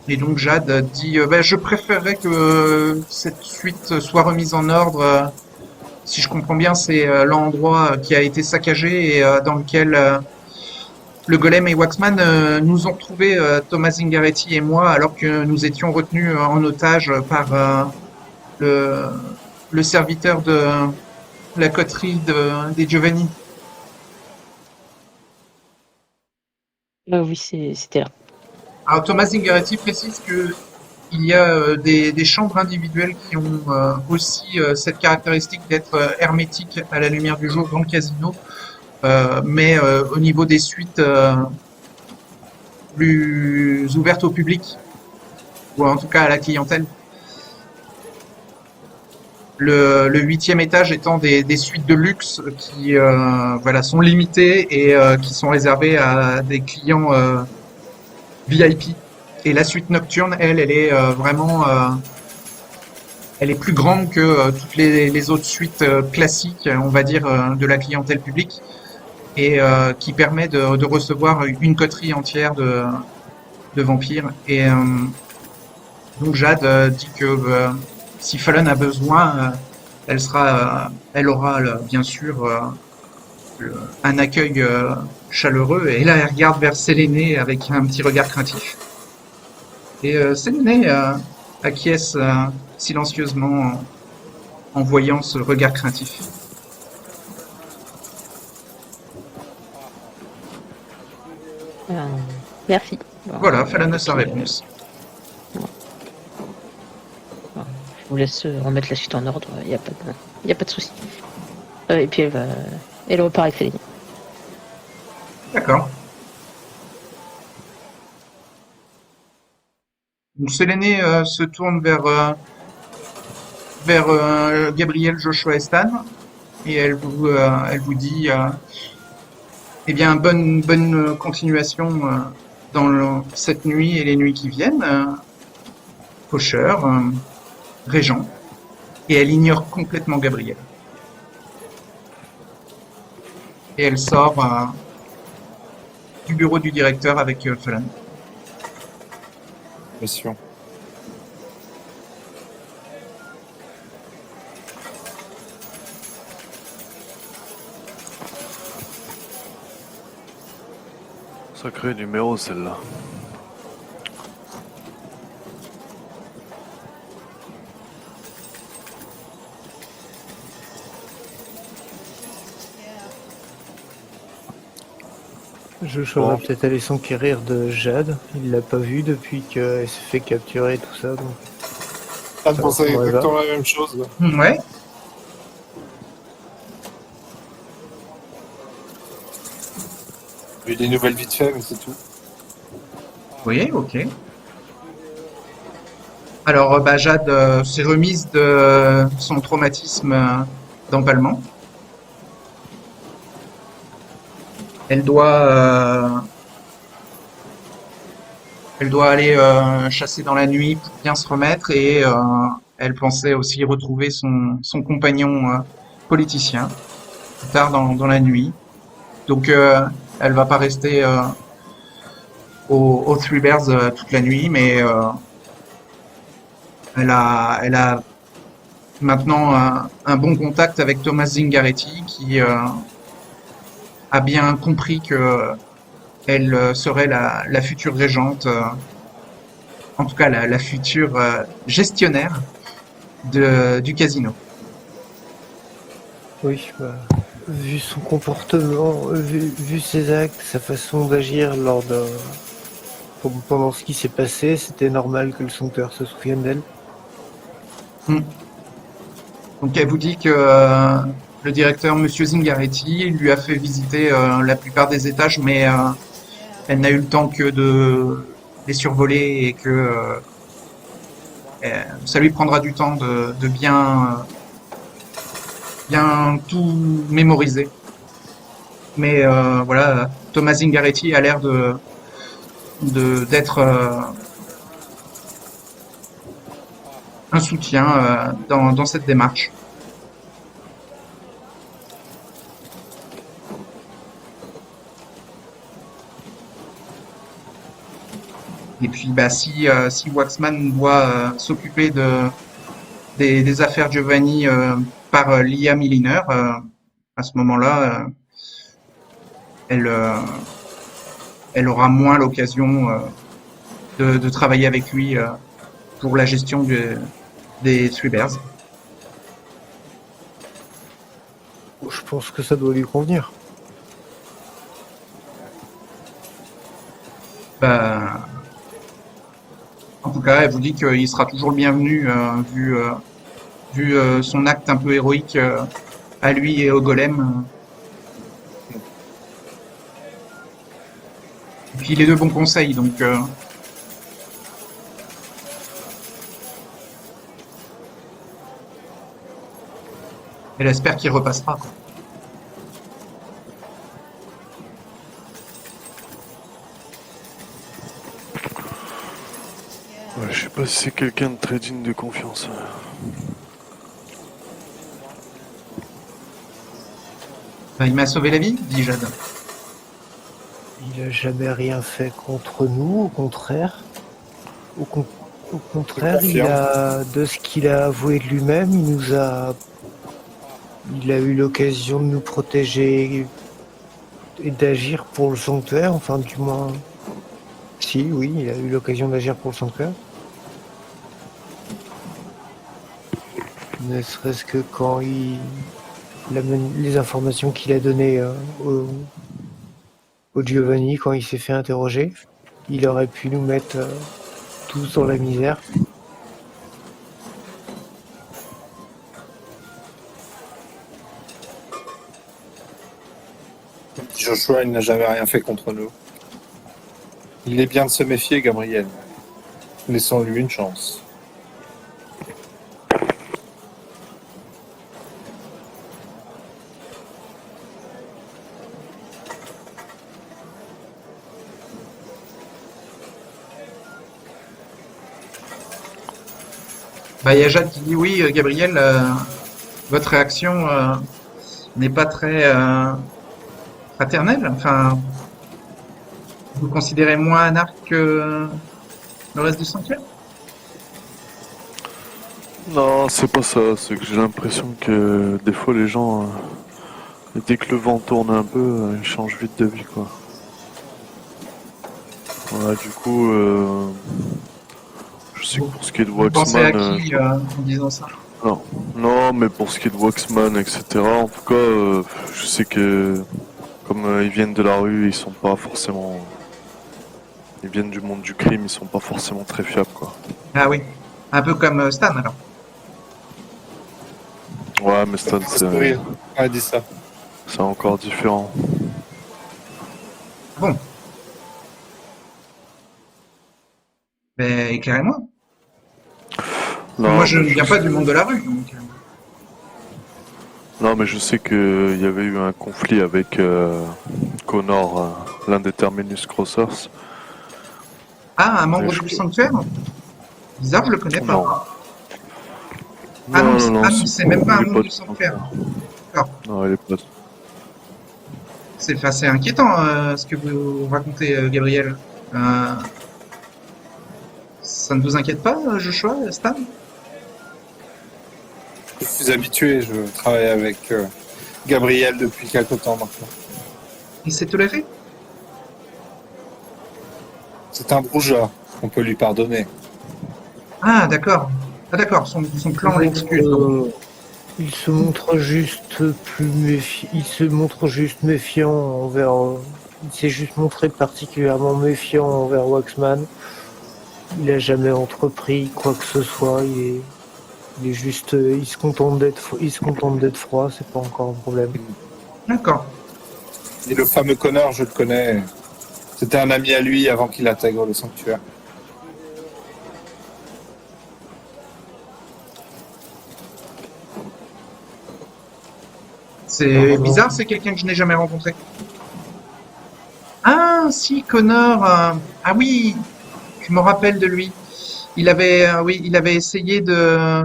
Et donc Jade dit bah, je préférerais que cette suite soit remise en ordre. Si je comprends bien, c'est l'endroit qui a été saccagé et dans lequel le Golem et Waxman nous ont trouvé, Thomas Zingaretti et moi, alors que nous étions retenus en otage par le serviteur de la coterie des Giovanni. Oui, c'était là. Alors Thomas Zingaretti précise que il y a des chambres individuelles qui ont aussi cette caractéristique d'être hermétiques à la lumière du jour dans le casino, mais au niveau des suites plus ouvertes au public, ou en tout cas à la clientèle. Le huitième étage étant des suites de luxe qui voilà, sont limitées et qui sont réservées à des clients VIP. Et la suite nocturne, elle est vraiment elle est plus grande que toutes les autres suites classiques, on va dire, de la clientèle publique et qui permet de recevoir une coterie entière de vampires. Et donc Jade dit que si Fallon a besoin, elle aura bien sûr un accueil chaleureux. Et là, elle regarde vers Séléné avec un petit regard craintif. Et Séléné acquiesce silencieusement en voyant ce regard craintif. Merci. Bon, Voilà, Fallon a sa puis, réponse. je vous laisse remettre la suite en ordre, il n'y a pas de souci. Et puis elle repart avec Céline. D'accord. Donc Séléné se tourne vers Gabriel, Joshua et Stan et elle vous dit eh bien bonne continuation dans cette nuit et les nuits qui viennent, Faucheur, Régent, et elle ignore complètement Gabriel. Et elle sort du bureau du directeur avec Fallon. Mission. Sacré numéro celle-là. Joshua va Bon. peut-être aller s'enquérir de Jade. Il l'a pas vue depuis qu'elle s'est fait capturer et tout ça. Donc... Ah, je pensais Ouais, exactement la même chose. Ouais. J'ai eu des nouvelles vite fait, mais c'est tout. Oui, ok. Alors, Jade s'est remise de son traumatisme d'empalement. Elle doit aller chasser dans la nuit pour bien se remettre et elle pensait aussi retrouver son compagnon politicien plus tard dans la nuit. Donc, elle va pas rester aux Three Bears toute la nuit, mais elle a maintenant un bon contact avec Thomas Zingaretti qui a bien compris que elle serait la future régente, en tout cas la future gestionnaire du casino. Oui, vu son comportement, vu ses actes, sa façon d'agir pendant ce qui s'est passé, c'était normal que le Sompteur se souvienne d'elle. Donc elle vous dit que le directeur, Monsieur Zingaretti, lui a fait visiter la plupart des étages, mais elle n'a eu le temps que de les survoler et que ça lui prendra du temps de bien tout mémoriser. Mais voilà, Thomas Zingaretti a l'air d'être un soutien dans cette démarche. Et puis, si Waxman doit s'occuper des affaires Giovanni par Lia Milliner, à ce moment-là, elle aura moins l'occasion de travailler avec lui pour la gestion des Three Bears. Je pense que ça doit lui convenir. En tout cas, elle vous dit qu'il sera toujours le bienvenu vu son acte un peu héroïque à lui et au golem. Et puis il est de bons conseils, donc Elle espère qu'il repassera, quoi. Ouais, je sais pas si c'est quelqu'un de très digne de confiance. Bah, il m'a sauvé la vie, dit Jade. Il a jamais rien fait contre nous, au contraire. Au, con- Au contraire, il confirme. a, de ce qu'il a avoué de lui-même, il a eu l'occasion de nous protéger et d'agir pour le sanctuaire, enfin du moins, si, oui, il a eu l'occasion d'agir pour le sanctuaire. Ne serait-ce que quand les informations qu'il a données au Giovanni quand il s'est fait interroger, il aurait pu nous mettre tous dans la misère. Joshua, il n'a jamais rien fait contre nous. Il est bien de se méfier, Gabriel. Laissons-lui une chance. Bah, il y a Jade qui dit oui, Gabriel, votre réaction n'est pas très fraternelle. Enfin, vous considérez moins anarque que le reste du sanctuaire? Non, c'est pas ça. C'est que j'ai l'impression que des fois les gens, dès que le vent tourne un peu, ils changent vite de vie, quoi. Voilà, du coup, je sais que pour ce qui est de Vous pensez à Waxman, qui en disant ça? non, non, mais pour ce qui est de Waxman, etc. En tout cas, je sais que comme ils viennent de la rue, ils sont pas forcément, ils viennent du monde du crime, ils sont pas forcément très fiables, quoi. Ah oui, un peu comme Stan alors. Ouais, mais Stan, Oui, on a dit ça. c'est encore différent. Bon, ben éclairez-moi. Non, Moi, je mais ne viens pas du monde de la rue, donc. Non, mais je sais qu'il y avait eu un conflit avec Connor, l'un des Terminus Crossers. Ah, un membre Je- du sanctuaire? Bizarre, je le connais pas. Non. Ah non, Non, c'est même pas un il est membre pas du du sanctuaire. sanctuaire. D'accord. Non, il est pas. C'est assez inquiétant ce que vous racontez, Gabriel. Euh, Ça ne vous inquiète pas, Joshua, Stan? Je suis habitué, je travaille avec Gabriel depuis quelque temps maintenant. Il s'est toléré? C'est un brouillard, on peut lui pardonner. Ah, d'accord. Ah, d'accord, son clan l'excuse. Donc. Il se montre juste il se montre juste méfiant envers. Il s'est juste montré particulièrement méfiant envers Waxman. Il a jamais entrepris quoi que ce soit. Il est juste, il se contente d'être froid. C'est pas encore un problème. D'accord. Et le fameux Connor, je le connais. C'était un ami à lui avant qu'il intègre le sanctuaire. C'est bizarre, c'est quelqu'un que je n'ai jamais rencontré. Ah, si, Connor. Ah oui, je me rappelle de lui. Oui, il avait essayé de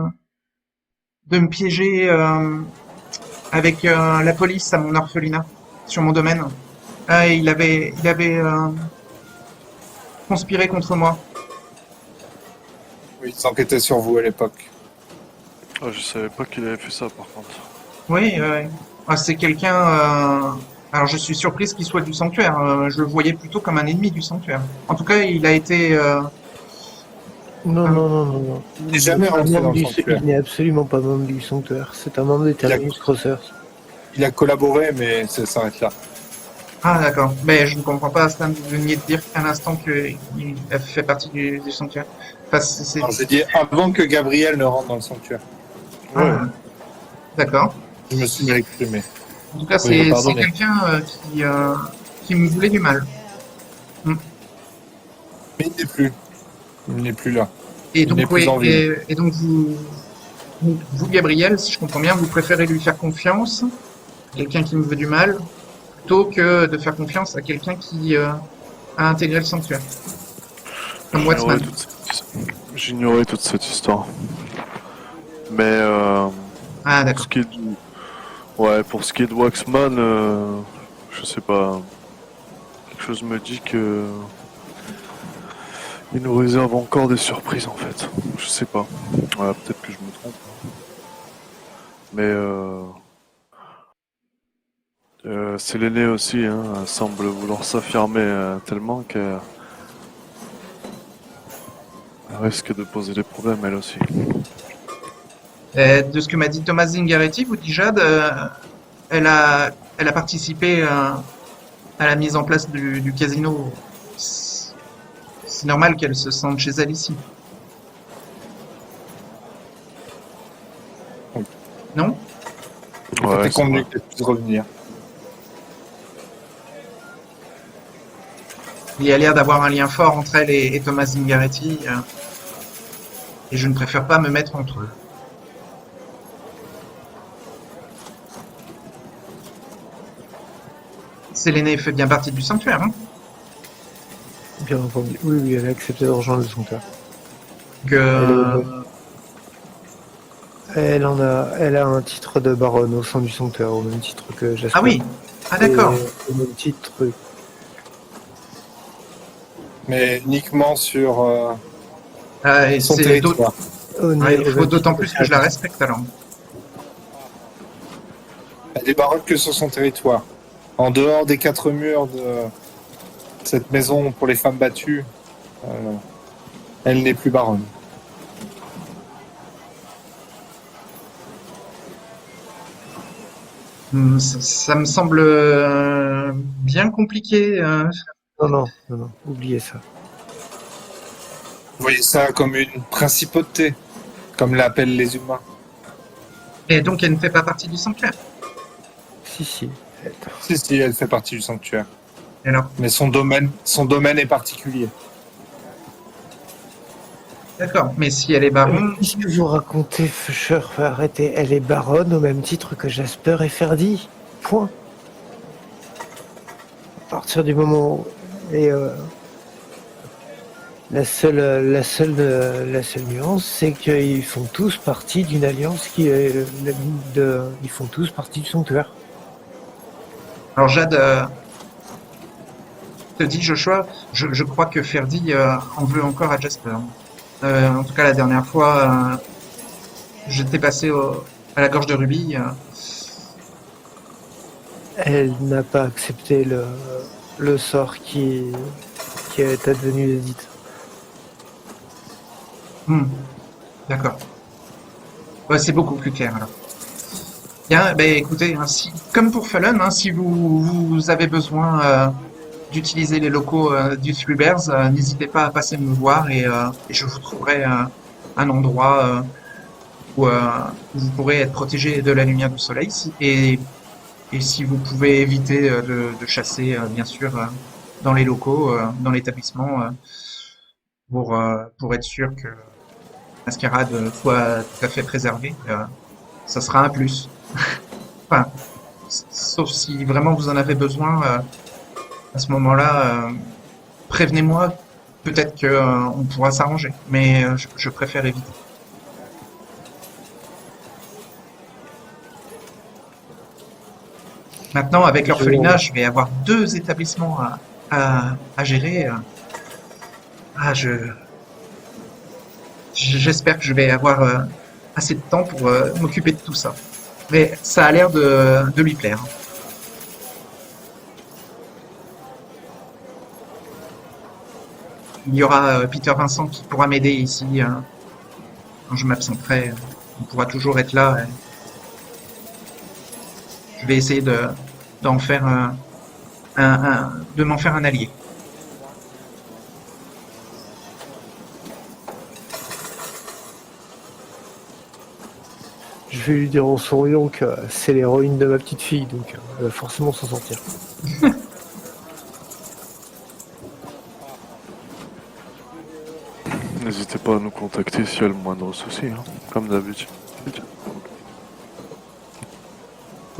me piéger avec la police à mon orphelinat, sur mon domaine. Ah, et il avait conspiré contre moi. Oui, il s'enquêtait sur vous à l'époque. Ah, je savais pas qu'il avait fait ça, par contre. Oui, ah, c'est quelqu'un. Alors, je suis surprise qu'il soit du sanctuaire. Je le voyais plutôt comme un ennemi du sanctuaire. En tout cas, il a été. Non. Il n'est jamais rentré dans le sanctuaire. Il n'est absolument pas membre du sanctuaire. C'est un membre des Terminus Crossers. Il a collaboré, mais ça s'arrête là. Ah, d'accord. Mais je ne comprends pas, Stan, vous veniez de dire qu'à l'instant qu'il a fait partie du sanctuaire. Enfin, Alors, j'ai dit avant que Gabriel ne rentre dans le sanctuaire. Ah, d'accord. Je me suis mal exprimé. En tout cas, Oui, c'est pardonnez. quelqu'un qui me voulait du mal. Mais il n'est plus. Il n'est plus là. Et Il n'est donc, plus oui, en vie. et donc Vous, Gabriel, si je comprends bien, vous préférez lui faire confiance, quelqu'un qui me veut du mal, plutôt que de faire confiance à quelqu'un qui a intégré le sanctuaire. Comme J'ignorais Watchman. j'ignorais toute cette histoire. Mais Ah, pour d'accord. ce qui est ouais, pour ce qui est de Waxman, je sais pas. Quelque chose me dit que il nous réserve encore des surprises en fait. Je sais pas. Ouais, peut-être que je me trompe. Mais c'est l'aîné aussi, hein. Elle semble vouloir s'affirmer tellement qu'elle risque de poser des problèmes elle aussi. De ce que m'a dit Thomas Zingaretti, vous dit Jade, elle a, elle a participé à la mise en place du casino. C'est normal qu'elle se sente chez elle ici. Oui. Non? On Ouais, était c'est convenu vrai. qu'elle puisse revenir. Il y a l'air d'avoir un lien fort entre elle et Thomas Zingaretti, et je ne préfère pas me mettre entre eux. Séléné fait bien partie du sanctuaire, hein? Bien entendu. Oui, oui, elle a accepté de rejoindre le sanctuaire. Donc, Elle a un titre de baronne au sein du sanctuaire, au même titre que Jasper. ah oui, ah Et d'accord. au même titre, Mais uniquement sur Et son c'est territoire. ouais, il au faut même d'autant titre plus que je la respecte alors. Elle est baronne que sur son territoire. En dehors des 4 murs de cette maison pour les femmes battues, elle n'est plus baronne. Ça me semble bien compliqué. Non, oubliez ça. Vous voyez ça comme une principauté, comme l'appellent les humains. Et donc elle ne fait pas partie du sanctuaire. Si. Si, elle fait partie du sanctuaire. Et alors, Mais son domaine est particulier. d'accord. Mais si elle est baron, Qu'est-ce que vous racontez, Fusher? Arrêtez. Elle est baronne au même titre que Jasper et Ferdi. Point. À partir du moment où... Et la seule nuance, c'est qu'ils font tous partie d'une alliance qui est ils font tous partie du sanctuaire. alors Jade te dit Joshua, je crois que Ferdi en veut encore à Jasper. En tout cas la dernière fois, j'étais passé à la gorge de Ruby. Elle n'a pas accepté le sort qui est advenu des dites. D'accord. Ouais, c'est beaucoup plus clair alors. Bien, ben écoutez, hein, comme pour Fallen, hein, si vous avez besoin d'utiliser les locaux du Three Bears, n'hésitez pas à passer me voir et je vous trouverai un endroit où vous pourrez être protégé de la lumière du soleil. Et si vous pouvez éviter de chasser, bien sûr, dans les locaux, dans l'établissement, pour être sûr que la mascarade soit tout à fait préservée, ça sera un plus. Enfin, sauf si vraiment vous en avez besoin, à ce moment-là, prévenez-moi. Peut-être que on pourra s'arranger, mais je préfère éviter. Maintenant, avec l'orphelinat, je vais avoir 2 établissements à gérer. Ah, j'espère que je vais avoir assez de temps pour m'occuper de tout ça. Mais ça a l'air de lui plaire. Il y aura Peter Vincent qui pourra m'aider ici quand je m'absenterai. On pourra toujours être là. Je vais essayer d'en faire de m'en faire un allié. Je vais lui dire en souriant que c'est l'héroïne de ma petite fille, donc elle va forcément s'en sortir. N'hésitez pas à nous contacter s'il y a le moindre souci, hein, comme d'habitude.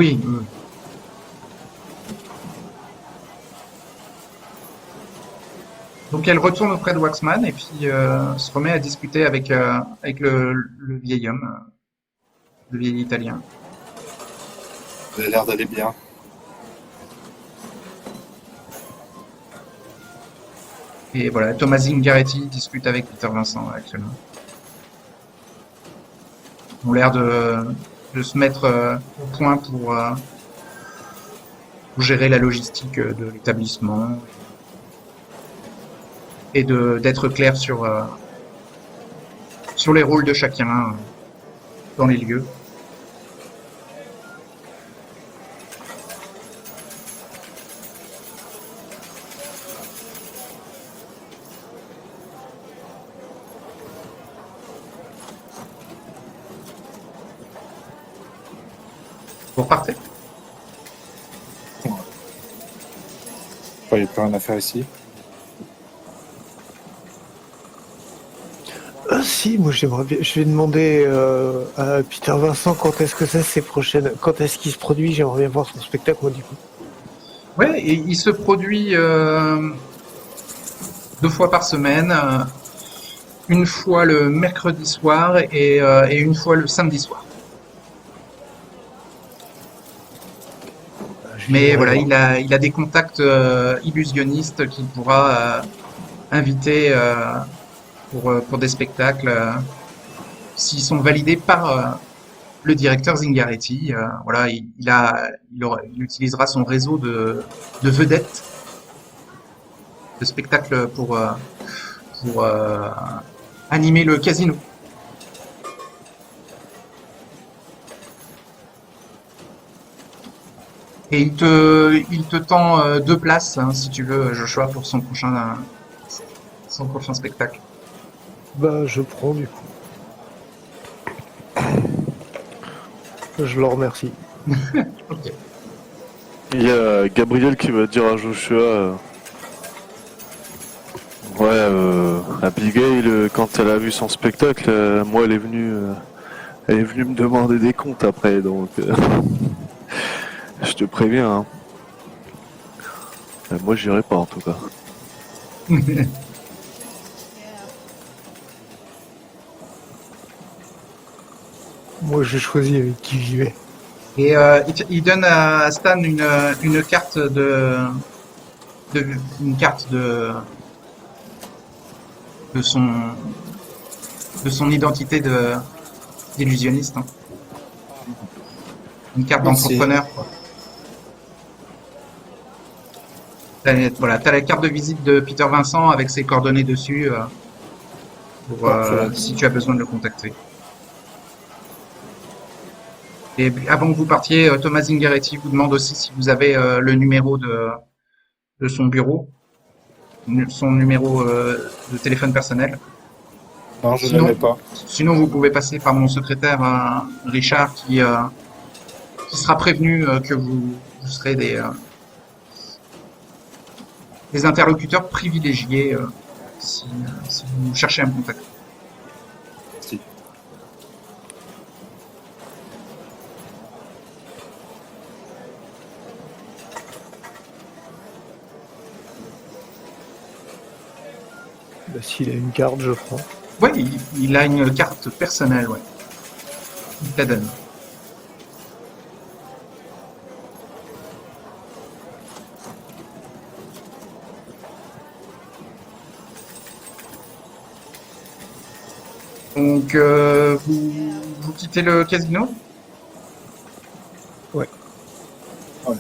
Oui. Donc elle retourne auprès de Waxman et puis se remet à discuter avec le vieil homme, le vieil Italien. Ça a l'air d'aller bien. Et voilà, Thomas Zingaretti discute avec Peter Vincent actuellement. Ils ont l'air de se mettre au point pour gérer la logistique de l'établissement et d'être clair sur les rôles de chacun dans les lieux. Vous repartez? Il n'y a plus rien à faire ici. Si, moi j'aimerais bien. Je vais demander à Peter Vincent quand est-ce que ça c'est prochaine. Quand est-ce qu'il se produit. J'aimerais bien voir son spectacle, moi, du coup. Ouais, et il se produit 2 fois par semaine, une fois le mercredi soir et une fois le samedi soir. Mais voilà, il a des contacts illusionnistes qu'il pourra inviter pour des spectacles s'ils sont validés par le directeur Zingaretti. Voilà, il utilisera son réseau de vedettes de spectacles pour animer le casino. Et il te tend 2 places, hein, si tu veux, Joshua, pour son prochain spectacle. Bah, je prends, du coup. Je le remercie. Ok. Il y a Gabriel qui va dire à Joshua Abigail, quand elle a vu son spectacle, moi elle est venue me demander des comptes après, donc je te préviens. Hein. Moi j'irai pas en tout cas. Moi, je choisis avec qui j'y vais. Et il donne à Stan une carte une carte de son identité d'illusionniste. Hein. Une carte Merci. d'entrepreneur, quoi. T'as la carte de visite de Peter Vincent avec ses coordonnées dessus pour si tu as besoin de le contacter. Et avant que vous partiez, Thomas Zingaretti vous demande aussi si vous avez le numéro de son bureau, son numéro de téléphone personnel. Non, je ne Sinon- l'avais pas. Sinon, vous pouvez passer par mon secrétaire Richard qui sera prévenu que vous serez des interlocuteurs privilégiés si vous cherchez à me contacter. Si. Bah, s'il a une carte, je prends. Ouais, il a une carte personnelle, ouais. Il te la donne. Donc, vous quittez le casino? Ouais. Ouais.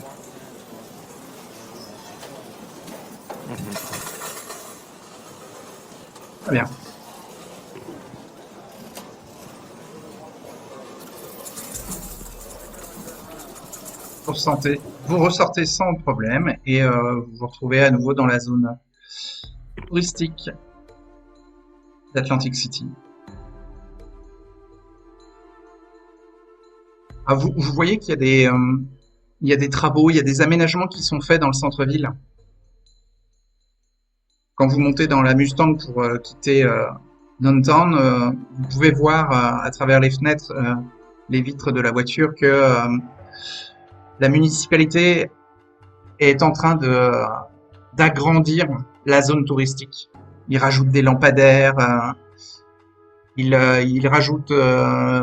Très bien. Vous ressortez sans problème et vous vous retrouvez à nouveau dans la zone touristique d'Atlantic City. Ah, vous voyez qu'il y a il y a des travaux, il y a des aménagements qui sont faits dans le centre-ville. Quand vous montez dans la Mustang pour quitter Downtown, vous pouvez voir à travers les fenêtres, les vitres de la voiture que la municipalité est en train d'agrandir la zone touristique. Ils rajoutent des lampadaires, ils rajoutent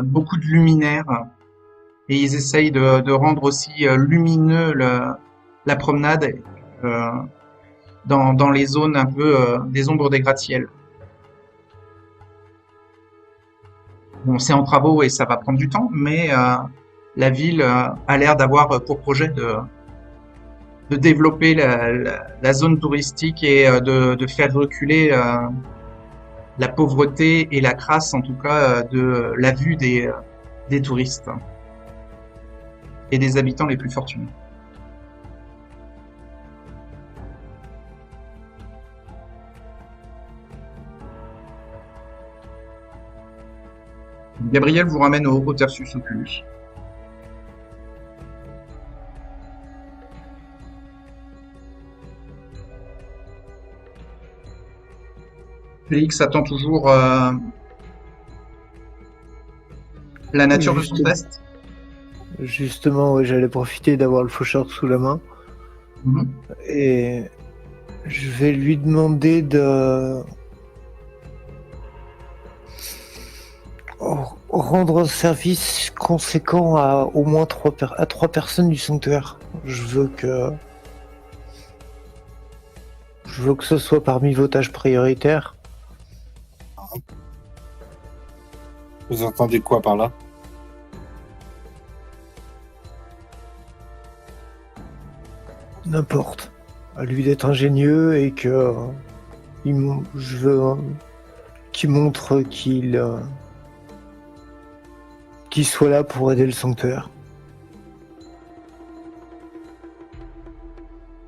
beaucoup de luminaires et ils essayent de rendre aussi lumineux la promenade euh, dans les zones un peu des ombres des gratte-ciel. Bon, c'est en travaux et ça va prendre du temps, mais la ville a l'air d'avoir pour projet de développer la zone touristique et de faire reculer la pauvreté et la crasse, en tout cas, de la vue des touristes et des habitants les plus fortunés. Gabriel vous ramène au Tertius Oculus. Félix attend toujours la nature de son Justement. test. Justement, ouais, j'allais profiter d'avoir le faucheur sous la main Mhm. et je vais lui demander de rendre service conséquent à au moins trois personnes du sanctuaire. Je veux que ce soit parmi vos tâches prioritaires. Vous entendez quoi par là? N'importe. À lui d'être ingénieux et que je veux qu'il montre qu'il soit là pour aider le sanctuaire.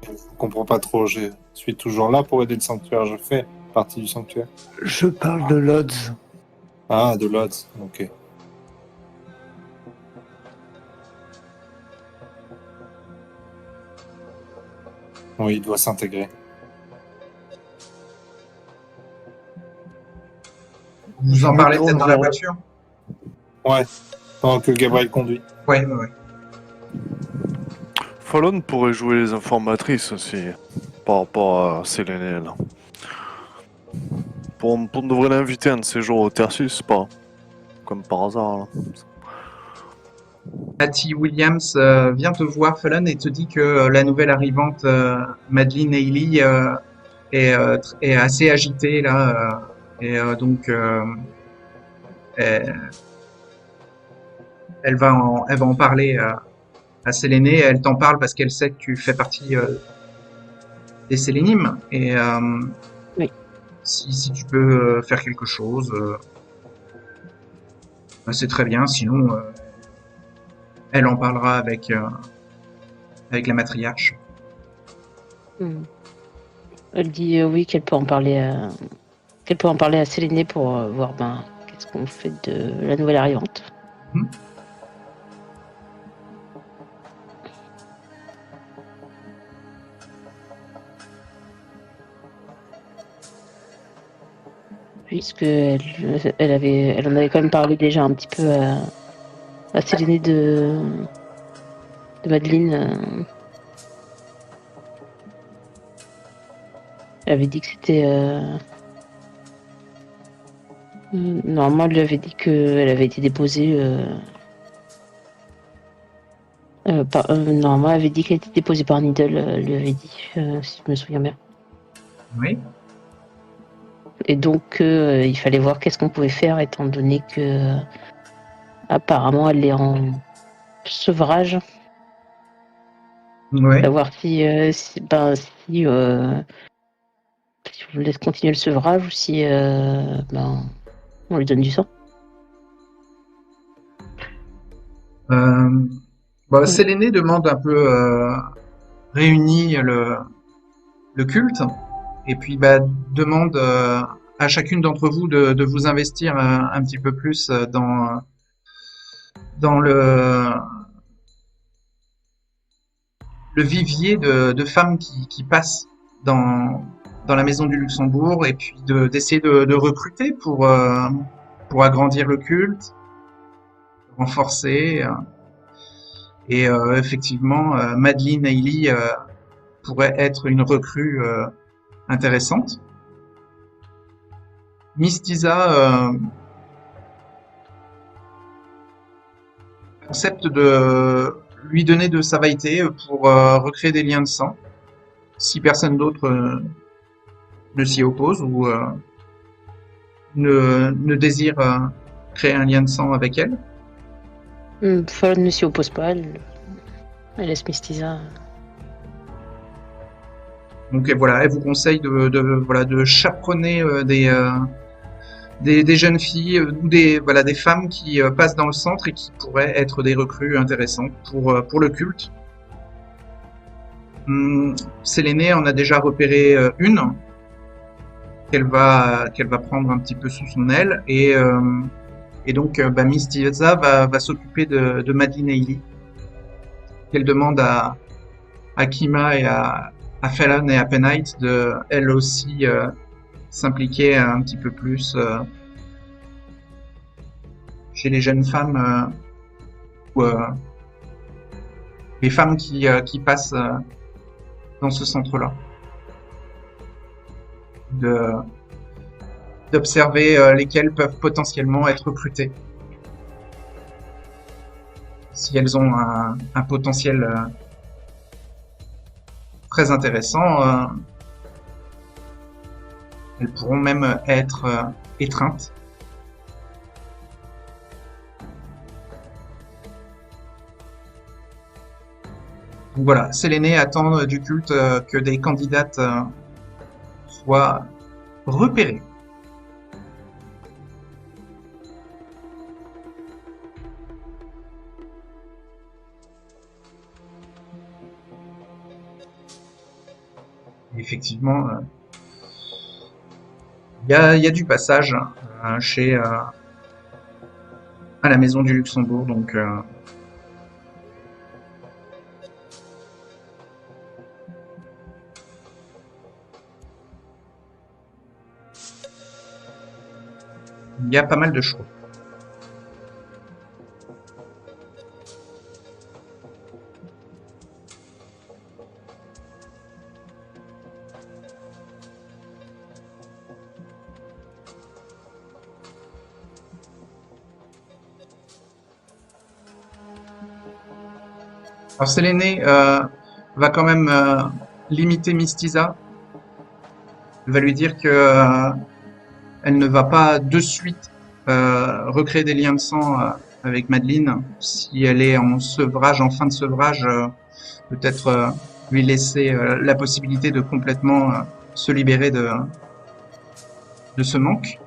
Je comprends pas trop. Je suis toujours là pour aider le sanctuaire. Je fais partie du sanctuaire. Je parle de Lodz. Ah, de Lodz. Ok. Oui, il doit s'intégrer. Vous en me parlez tourne peut-être dans la vers- voiture? Ouais. Pendant que Gabriel conduit. Ouais, ouais, ouais. Fallon pourrait jouer les informatrices aussi, par rapport à Séléné, là. On devrait l'inviter un de ces jours au Tertius, pas comme par hasard, là. Patty Williams vient te voir, Fallon, et te dit que la nouvelle arrivante, Madeleine Haley, est assez agitée là, et donc elle, elle va en parler à Séléné. Elle t'en parle parce qu'elle sait que tu fais partie des Sélénimes, et Oui. si tu peux faire quelque chose, bah, c'est très bien. Sinon, elle en parlera avec la matriarche. Hmm. Elle dit oui qu'elle peut en parler à Séléné pour voir qu'est-ce qu'on fait de la nouvelle arrivante. Mhm. Puisque elle en avait quand même parlé déjà un petit peu à Séléné de Madeleine. Elle avait dit que c'était normalement, elle lui avait dit qu'elle avait été déposée. Normalement, elle avait dit qu'elle était déposée par Needle, elle lui avait dit, si je me souviens bien. Oui. Et donc, il fallait voir qu'est-ce qu'on pouvait faire, étant donné que apparemment, elle est en sevrage. Ouais. Savoir si on laisse continuer le sevrage ou si on lui donne du sang. Bah, Séléné demande un peu réunit le culte et puis bah, demande à chacune d'entre vous de vous investir un petit peu plus dans le vivier de femmes qui passent dans la maison du Luxembourg et puis d'essayer de recruter pour agrandir le culte, renforcer. Et effectivement, Madeline Hailey pourrait être une recrue intéressante. Mistisa accepte de lui donner de sa vailleté pour recréer des liens de sang, si personne d'autre ne s'y oppose ou ne désire créer un lien de sang avec elle. Fallon ne s'y oppose pas, elle laisse Mistisa. Donc voilà, elle vous conseille de chaperonner des jeunes filles ou des femmes qui passent dans le centre et qui pourraient être des recrues intéressantes pour le culte. Sélénée en a déjà repéré une qu'elle va prendre un petit peu sous son aile et donc Mistisa va s'occuper de Madeline Hailey, qu'elle demande à Kima et à Fallon et à Penite de elle aussi s'impliquer un petit peu plus chez les jeunes femmes ou les femmes qui passent dans ce centre-là. D'observer lesquelles peuvent potentiellement être recrutées. Si elles ont un potentiel très intéressant, elles pourront même être étreintes. Donc voilà, Sélénée attend du culte que des candidates soient repérées. Effectivement, il y a du passage chez à la Maison du Luxembourg, donc il y a pas mal de choix. Alors Sélénée va quand même limiter Mistisa. Elle va lui dire que elle ne va pas de suite recréer des liens de sang avec Madeline. Si elle est en sevrage, en fin de sevrage, peut-être lui laisser la possibilité de complètement se libérer de ce manque.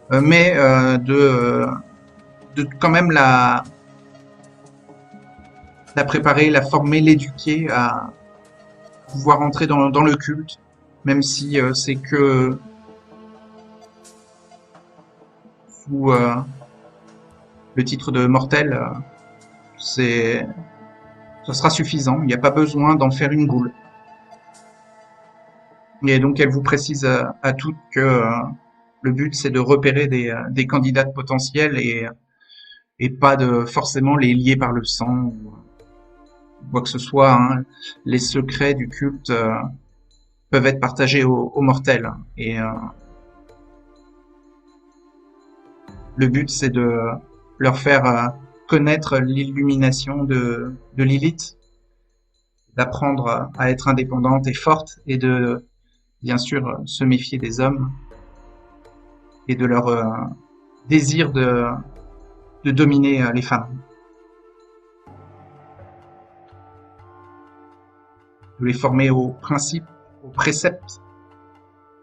Mais de quand même la préparer, la former, l'éduquer à pouvoir entrer dans le culte, même si c'est que sous le titre de mortel, ça sera suffisant. Il n'y a pas besoin d'en faire une goule. Et donc elle vous précise à toutes que le but c'est de repérer des candidates potentielles et pas de forcément les lier par le sang ou quoi que ce soit. Hein. Les secrets du culte peuvent être partagés aux mortels. Et le but, c'est de leur faire connaître l'illumination de Lilith, d'apprendre à être indépendante et forte, et de, bien sûr, se méfier des hommes et de leur désir de dominer les femmes. De les former aux principes, aux préceptes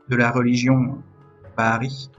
de la religion Bahari.